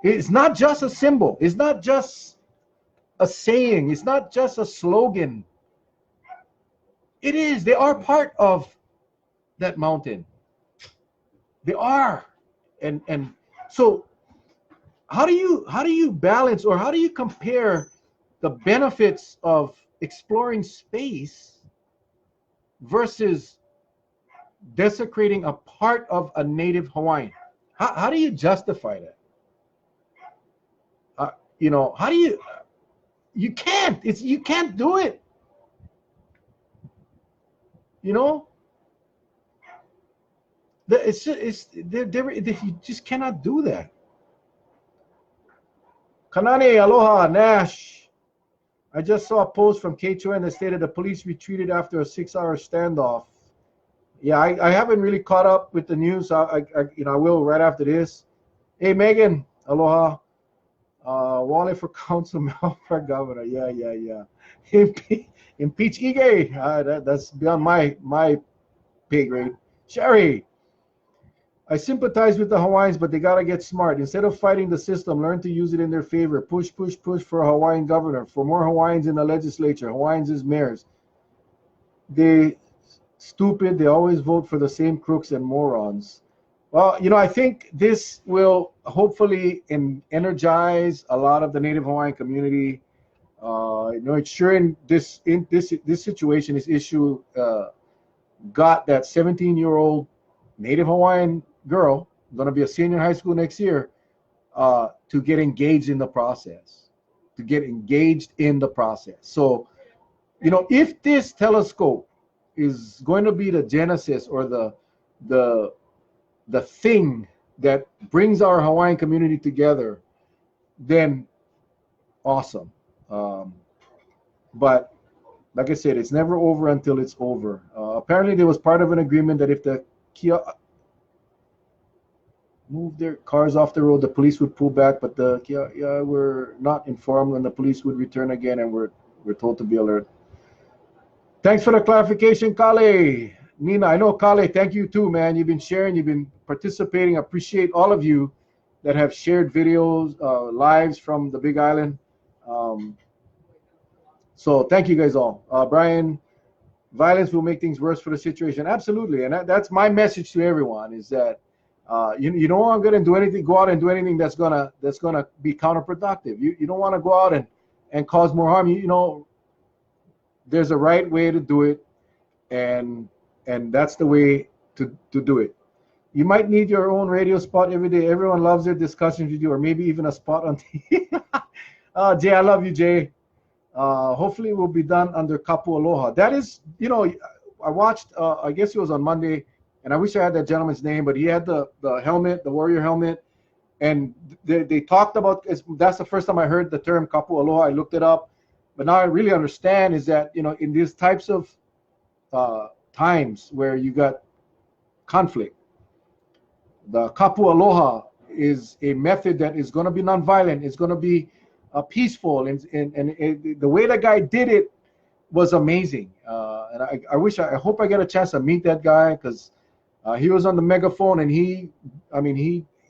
It's not just a symbol. It's not just a saying. It's not just a slogan. It is. They are part of that mountain. They are. And so how do you balance, or how do you compare the benefits of exploring space versus desecrating a part of a Native Hawaiian? How do you justify that? How do you can't. You can't do it. You just cannot do that. Kanane, aloha, Nash. I just saw a post from KHON that stated the police retreated after a 6-hour standoff. Yeah, I haven't really caught up with the news. I will right after this. Hey, Megan, aloha. Wale for council, Mel for governor. Yeah. Impeach Ige. That's beyond my pay grade. Sherry, I sympathize with the Hawaiians, but they gotta get smart. Instead of fighting the system, learn to use it in their favor. Push for a Hawaiian governor. For more Hawaiians in the legislature. Hawaiians as mayors. They stupid. They always vote for the same crooks and morons. Well, I think this will hopefully energize a lot of the Native Hawaiian community. It's sure in this situation, this issue got that 17-year-old Native Hawaiian girl, going to be a senior in high school next year, to get engaged in the process. So, if this telescope is going to be the genesis or the thing that brings our Hawaiian community together, then awesome. But like I said, it's never over until it's over. Apparently there was part of an agreement that if the Kia moved their cars off the road, the police would pull back, but the Kia were not informed when the police would return again, and we're told to be alert. Thanks for the clarification, Kale. Nina, I know, Kale, thank you too, man. You've been sharing, you've been participating. I appreciate all of you that have shared videos, lives from the Big Island. So thank you guys all. Brian, violence will make things worse for the situation. Absolutely, and that's my message to everyone, is that you don't want to go out and do anything that's gonna be counterproductive. You don't want to go out and cause more harm. There's a right way to do it, and that's the way to do it. You might need your own radio spot every day. Everyone loves their discussions with you, or maybe even a spot on TV. Jay, I love you, Jay. Hopefully it will be done under Kapu Aloha. That is, I watched, I guess it was on Monday, and I wish I had that gentleman's name, but he had the helmet, the warrior helmet, and they talked about, that's the first time I heard the term Kapu Aloha. I looked it up, but now I really understand is that, in these types of times where you got conflict, the Kapu Aloha is a method that is going to be nonviolent. It's going to be peaceful, and the way that guy did it was amazing. And I hope I get a chance to meet that guy, because he was on the megaphone, and he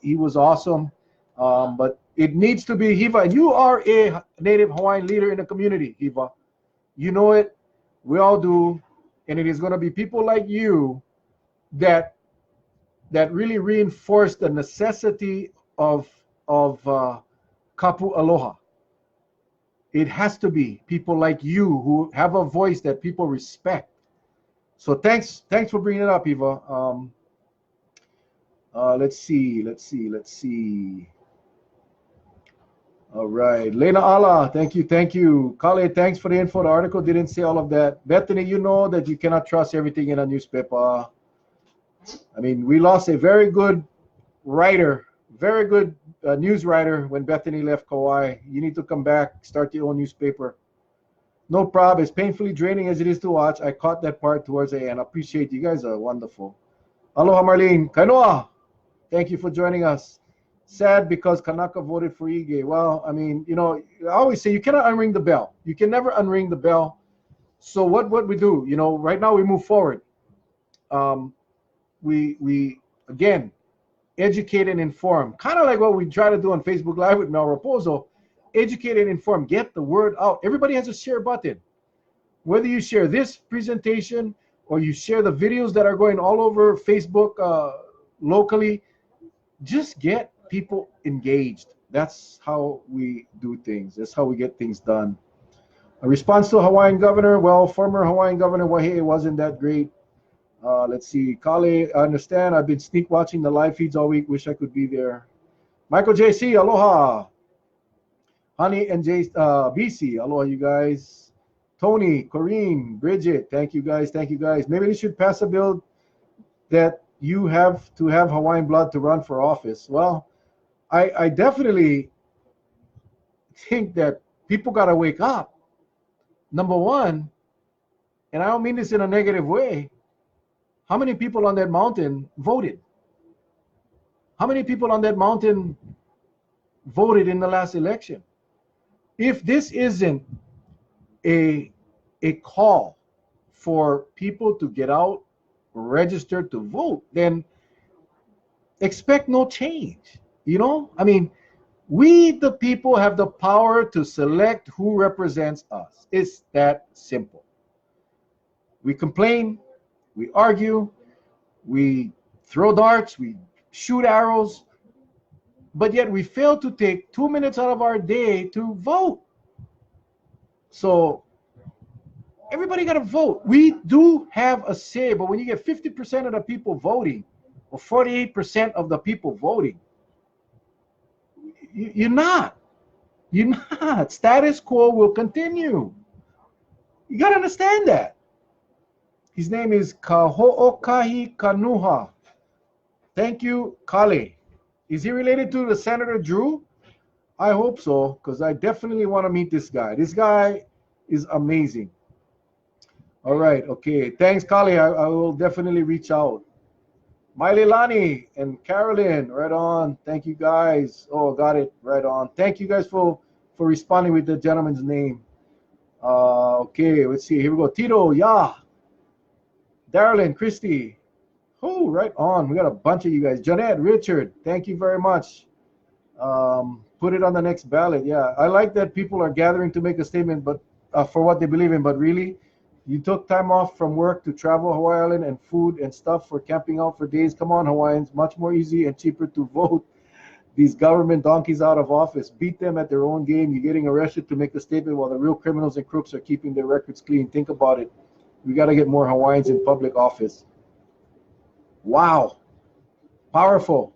was awesome. But it needs to be Hiva, and you are a native Hawaiian leader in the community, Hiva. You know it. We all do, and it is going to be people like you that really reinforce the necessity of kapu aloha. It has to be people like you who have a voice that people respect. So thanks for bringing it up, Eva. Let's see. All right, Lena Allah, thank you. Kale, thanks for the info. The article didn't say all of that. Bethany, you know that you cannot trust everything in a newspaper. I mean, we lost a very good writer, very good news writer when Bethany left Kauai. You need to come back, start your own newspaper. No problem. As painfully draining as it is to watch, I caught that part towards the end. I appreciate you guys are wonderful. Aloha, Marlene. Kainoa, thank you for joining us. Sad because Kanaka voted for Ige. Well, I mean, you know, I always say you cannot unring the bell. You can never unring the bell. So what we do, you know, right now we move forward. We again, educate and inform. Kind of like what we try to do on Facebook Live with Mel Rapozo. Educate and inform. Get the word out. Everybody has a share button. Whether you share this presentation or you share the videos that are going all over Facebook locally, just get people engaged. That's how we do things. That's how we get things done. A response to Hawaiian governor. Well, former Hawaiian governor Wahe wasn't that great. Let's see. Kale, I understand. I've been sneak watching the live feeds all week. Wish I could be there. Michael JC, aloha. Honey and BC, aloha, you guys. Tony, Corrine, Bridget, thank you guys. Maybe they should pass a bill that you have to have Hawaiian blood to run for office. Well, I definitely think that people got to wake up. Number one, and I don't mean this in a negative way, how many people on that mountain voted? How many people on that mountain voted in the last election? If this isn't a call for people to get out, register to vote, then expect no change. You know, I mean, we the people have the power to select who represents us. It's that simple. We complain, we argue, we throw darts, we shoot arrows, but yet we fail to take 2 minutes out of our day to vote. So everybody got to vote. We do have a say, but when you get 50% of the people voting, or 48% of the people voting, you're not. Status quo will continue. You got to understand that. His name is Kaho'okahi Kanuha. Thank you, Kale. Is he related to the Senator Drew? I hope so, because I definitely want to meet this guy. This guy is amazing. All right, okay. Thanks, Kale. I will definitely reach out. Maililani and Carolyn, right on. Thank you, guys. Oh, got it. Right on. Thank you guys for responding with the gentleman's name. Okay, let's see. Here we go. Tito, yeah. Darylyn, Christy. Oh, right on. We got a bunch of you guys. Jeanette, Richard, thank you very much. Put it on the next ballot. Yeah, I like that people are gathering to make a statement, but for what they believe in. But really, you took time off from work to travel Hawaii Island and food and stuff for camping out for days. Come on, Hawaiians. Much more easy and cheaper to vote these government donkeys out of office. Beat them at their own game. You're getting arrested to make a statement while the real criminals and crooks are keeping their records clean. Think about it. We got to get more Hawaiians in public office. Wow. Powerful.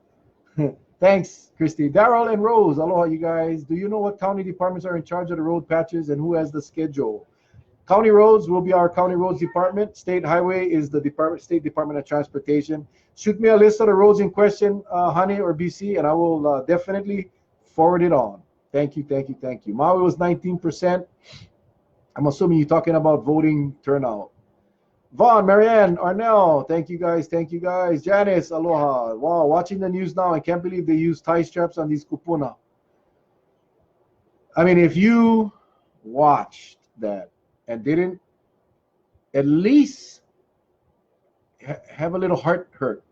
Thanks, Christy. Daryl and Rose, aloha, you guys. Do you know what county departments are in charge of the road patches and who has the schedule? County roads will be our county roads department. State highway is the State Department of Transportation. Shoot me a list of the roads in question, Honey or BC, and I will definitely forward it on. Thank you. Maui was 19%. I'm assuming you're talking about voting turnout. Vaughn, Marianne, Arnell, thank you guys. Janice, aloha. Wow, watching the news now, I can't believe they use tie straps on these kupuna. I mean, if you watched that and didn't at least have a little heart hurt,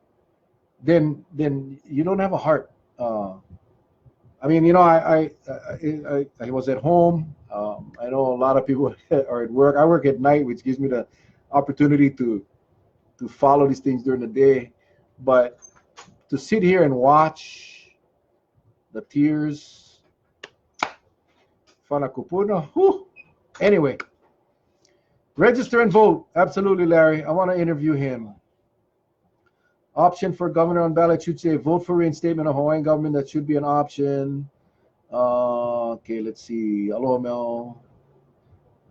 then you don't have a heart. I mean, I was at home. I know a lot of people are at work. I work at night, which gives me the opportunity to follow these things during the day. But to sit here and watch the tears, Fanakupuna, whew. Anyway, register and vote. Absolutely, Larry. I want to interview him. Option for governor on ballot should say vote for reinstatement of Hawaiian government. That should be an option. Okay, let's see. Aloha, Mel.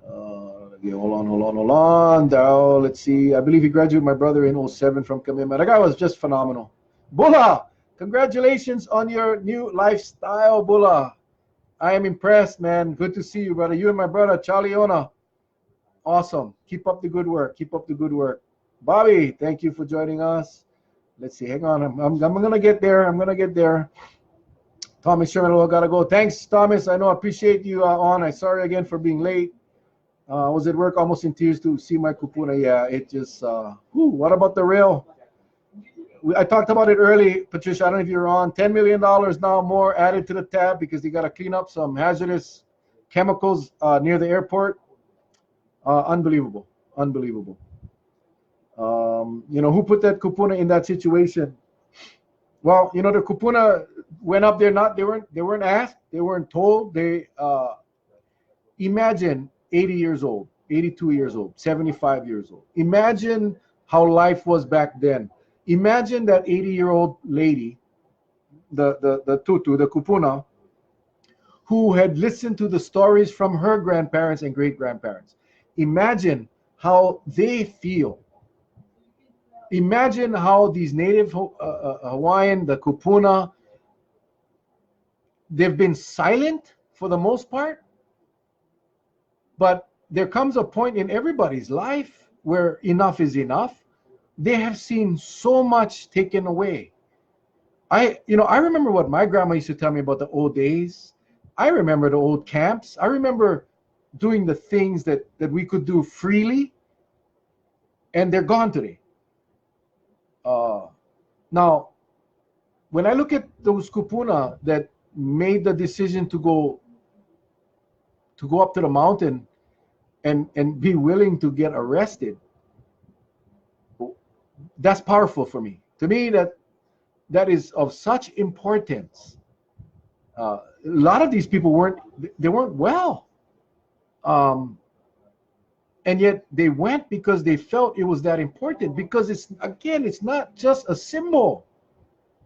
Okay, hold on. Darryl, let's see. I believe he graduated my brother in 07 from Kamima. That guy was just phenomenal. Bula, congratulations on your new lifestyle, Bula. I am impressed, man. Good to see you, brother. You and my brother, Charlie Ona. Awesome. Keep up the good work. Keep up the good work. Bobby, thank you for joining us. Let's see. Hang on. I'm going to get there. I'm going to get there. Thomas Sherman, got to go. Thanks, Thomas. I know. I appreciate you on. I'm sorry again for being late. I was at work almost in tears to see my kupuna. Yeah, it just, what about the rail? I talked about it early, Patricia. I don't know if you're on. $10 million now more added to the tab because they got to clean up some hazardous chemicals near the airport. Unbelievable. Unbelievable. Who put that kupuna in that situation? Well, the kupuna went up there. They weren't asked. They weren't told. They imagine 80 years old, 82 years old, 75 years old. Imagine how life was back then. Imagine that 80-year-old lady, the tutu, the kupuna, who had listened to the stories from her grandparents and great-grandparents. Imagine how they feel. Imagine how these native Hawaiian, the kupuna, they've been silent for the most part, but there comes a point in everybody's life where enough is enough. They have seen so much taken away. I remember what my grandma used to tell me about the old days. I remember the old camps. I remember doing the things that we could do freely, and they're gone today. Now, when I look at those kupuna that made the decision to go up to the mountain and be willing to get arrested, that's powerful for me. To me, that is of such importance. A lot of these people weren't well, and yet they went because they felt it was that important. Because it's not just a symbol;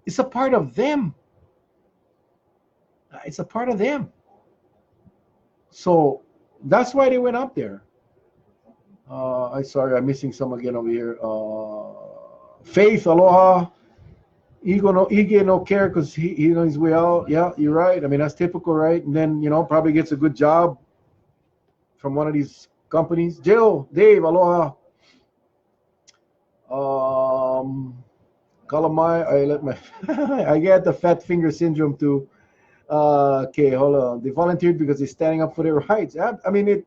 it's a part of them. It's a part of them. So that's why they went up there. I'm missing some again over here. Faith, aloha. Ige no care because he knows his way out. Yeah, you're right. I mean, that's typical, right? And then, probably gets a good job from one of these companies. Jill, Dave, aloha. Kalamai, I get the fat finger syndrome too. Okay, hold on. They volunteered because they're standing up for their rights. I mean,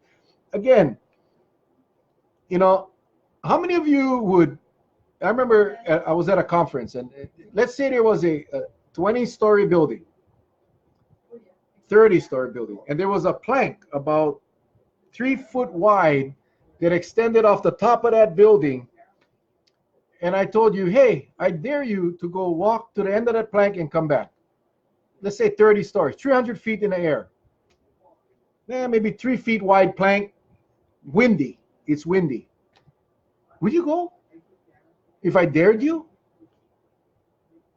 again, how many of you would, I remember I was at a conference, and let's say there was a 20-story building, 30-story building, and there was a plank about 3 foot wide that extended off the top of that building. And I told you, hey, I dare you to go walk to the end of that plank and come back. Let's say 30 stories, 300 feet in the air. Maybe 3 feet wide plank, windy. It's windy. Would you go? If I dared you?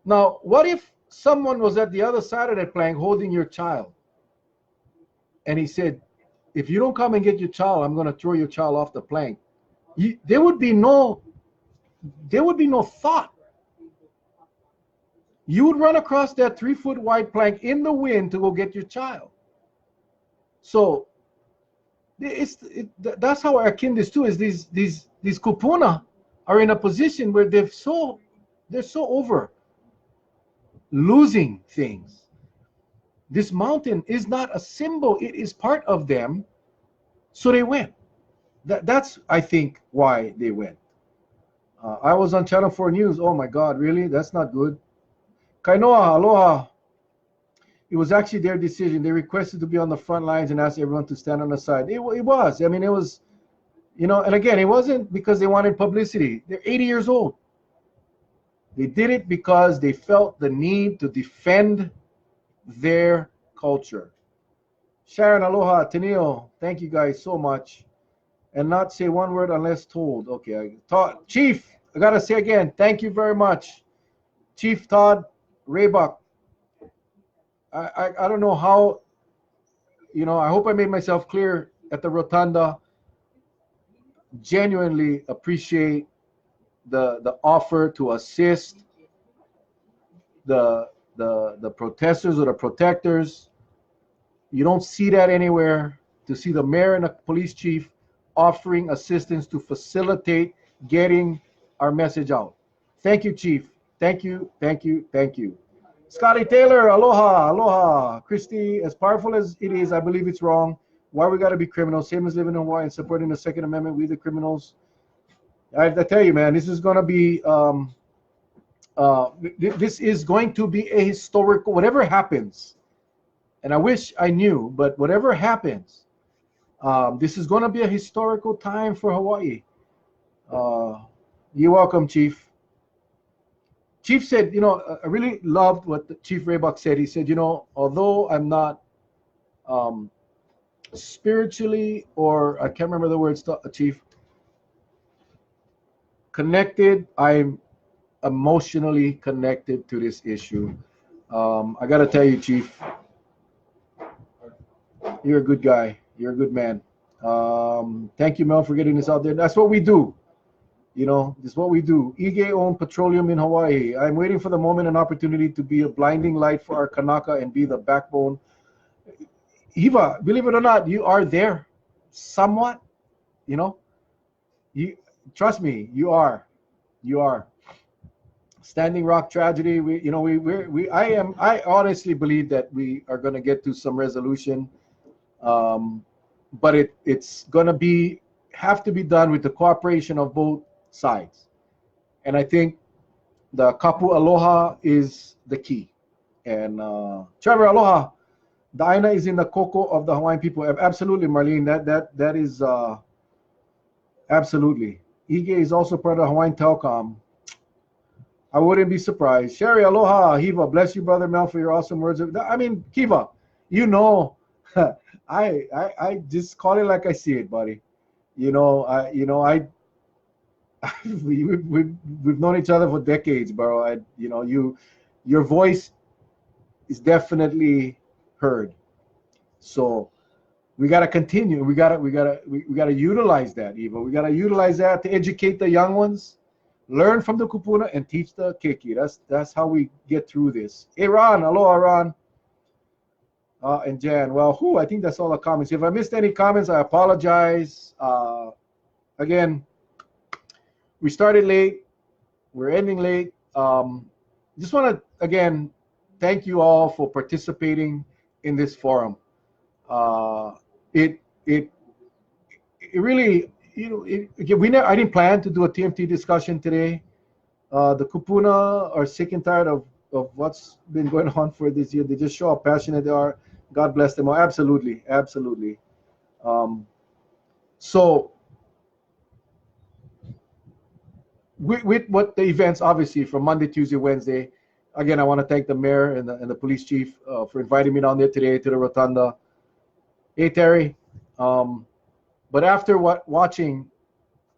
Now, what if someone was at the other side of that plank holding your child? And he said, if you don't come and get your child, I'm going to throw your child off the plank. There would be no thought. You would run across that 3 foot wide plank in the wind to go get your child. So that's how akin this too is. These kupuna are in a position where they're so over losing things. This mountain is not a symbol, it is part of them. So they went. That's, I think, why they went. I was on Channel 4 News. Oh my God, really? That's not good. Kainoa, aloha. It was actually their decision. They requested to be on the front lines and asked everyone to stand on the side. It was. I mean, it was, and again, it wasn't because they wanted publicity. They're 80 years old. They did it because they felt the need to defend their culture. Sharon, aloha. Tenio, thank you guys so much. And not say one word unless told. Okay, Chief, I gotta say again, thank you very much. Chief Todd Raybuck. I don't know how, I hope I made myself clear at the Rotunda. Genuinely appreciate the offer to assist the protesters or the protectors. You don't see that anywhere. To see the mayor and the police chief offering assistance to facilitate getting our message out. Thank you, Chief. Thank you, thank you, thank you. Scotty Taylor, aloha, aloha. Christy, as powerful as it is, I believe it's wrong. Why we gotta be criminals? Same as living in Hawaii and supporting the Second Amendment, we the criminals. I tell you, man, this is gonna be this is going to be a historical, whatever happens, and I wish I knew, but whatever happens, this is going to be a historical time for Hawaii. You're welcome, Chief. Chief said, I really loved what Chief Raybuck said. He said, although I'm not spiritually, or I can't remember the words, Chief, connected, I'm emotionally connected to this issue. I got to tell you, Chief, you're a good guy. You're a good man. Thank you, Mel, for getting this out there. That's what we do. This is what we do. Ige owned petroleum in Hawaii. I'm waiting for the moment and opportunity to be a blinding light for our Kanaka and be the backbone. Eva, believe it or not, you are there somewhat. You trust me, you are. Standing Rock tragedy. I honestly believe that we are going to get to some resolution. But it's going to have to be done with the cooperation of both sides. And I think the kapu aloha is the key. And Trevor, aloha. The aina is in the koko of the Hawaiian people. Absolutely, Marlene. That is absolutely. Ige is also part of Hawaiian Telecom. I wouldn't be surprised. Sherry, aloha. Hiva, bless you, brother Mel, for your awesome words. Kiva, I just call it like I see it, buddy. We've known each other for decades, bro. Your voice is definitely heard. So we gotta continue. We gotta utilize that, Eva. We gotta utilize that to educate the young ones, learn from the kupuna, and teach the keiki. That's how we get through this. Hey, Ron, aloha, Ron. And Jan, well, I think that's all the comments. If I missed any comments, I apologize. Again, we started late. We're ending late. Just want to, again, thank you all for participating in this forum. It really, I didn't plan to do a TMT discussion today. The kupuna are sick and tired of what's been going on for this year. They just show how passionate they are. God bless them. Oh, absolutely, absolutely. So with what the events, obviously, from Monday, Tuesday, Wednesday, again, I want to thank the mayor and the police chief for inviting me down there today to the Rotunda. Hey, Terry. But after watching,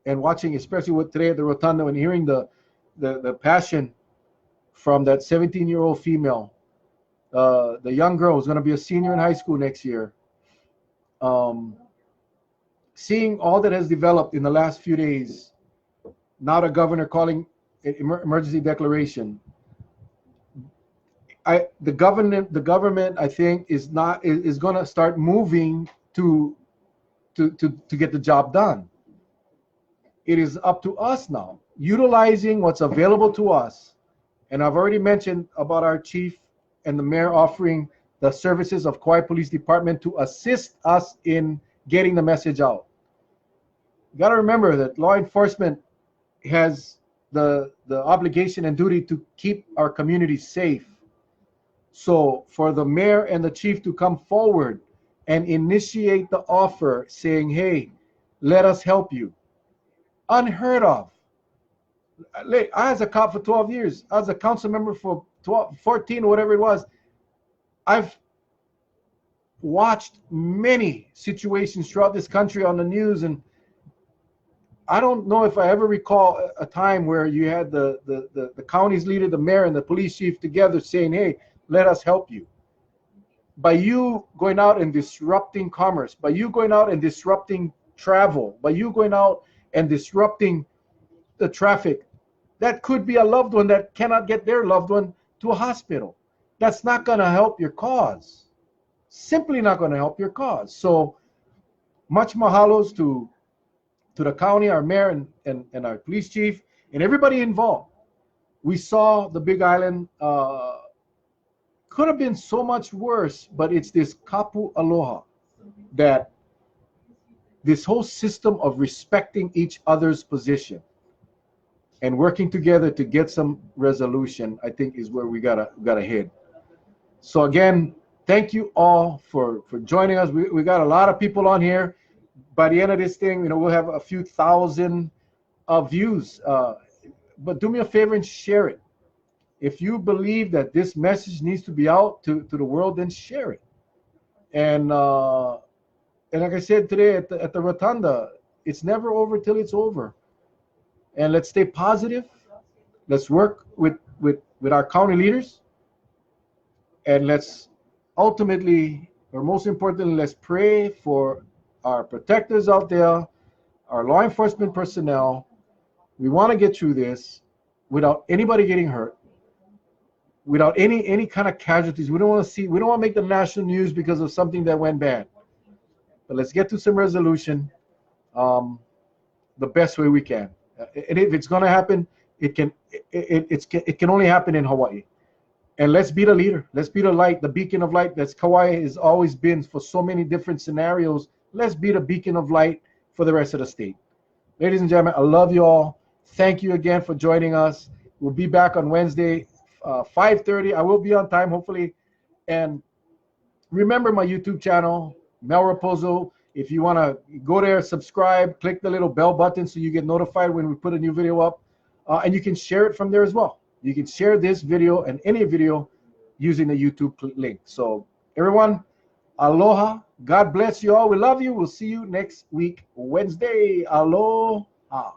especially with today at the Rotunda, and hearing the passion from that 17-year-old female, the young girl who's going to be a senior in high school next year, seeing all that has developed in the last few days, now the governor calling an emergency declaration. The government, I think, is going to start moving to get the job done. It is up to us now, utilizing what's available to us. And I've already mentioned about our chief and the mayor offering the services of Kauai Police Department to assist us in getting the message out. You got to remember that law enforcement has the obligation and duty to keep our community safe. So for the mayor and the chief to come forward and initiate the offer saying, hey, let us help you, unheard of. I was a cop for 12 years. I was a council member for 14 or whatever it was. I've watched many situations throughout this country on the news, and I don't know if I ever recall a time where you had the county's leader, the mayor, and the police chief together saying, hey, let us help you. By you going out and disrupting commerce, by you going out and disrupting travel, by you going out and disrupting the traffic, that could be a loved one that cannot get their loved one to a hospital. That's not going to help your cause. Simply not going to help your cause. So much mahalos to the county, our mayor, and our police chief, and everybody involved. We saw the Big Island could have been so much worse, but it's this kapu aloha, that this whole system of respecting each other's position and working together to get some resolution, I think is where we gotta head. So again, thank you all for joining us. We got a lot of people on here. By the end of this thing, we'll have a few thousand views. But do me a favor and share it. If you believe that this message needs to be out to the world, then share it. And like I said today at the rotunda, it's never over till it's over. And let's stay positive. Let's work with our county leaders. And let's ultimately, or most importantly, let's pray for our protectors out there, our law enforcement personnel. We want to get through this without anybody getting hurt, without any kind of casualties. We don't want to make the national news because of something that went bad. But let's get to some resolution the best way we can. And if it's going to happen, it can only happen in Hawaii. And let's be the leader. Let's be the light, the beacon of light that Kauai has always been for so many different scenarios. Let's be the beacon of light for the rest of the state. Ladies and gentlemen, I love you all. Thank you again for joining us. We'll be back on Wednesday, 5:30. I will be on time, hopefully. And remember my YouTube channel, Mel Rapozo. If you want to go there, subscribe, click the little bell button so you get notified when we put a new video up. And you can share it from there as well. You can share this video and any video using the YouTube link. So everyone, aloha. God bless you all. We love you. We'll see you next week, Wednesday. Aloha.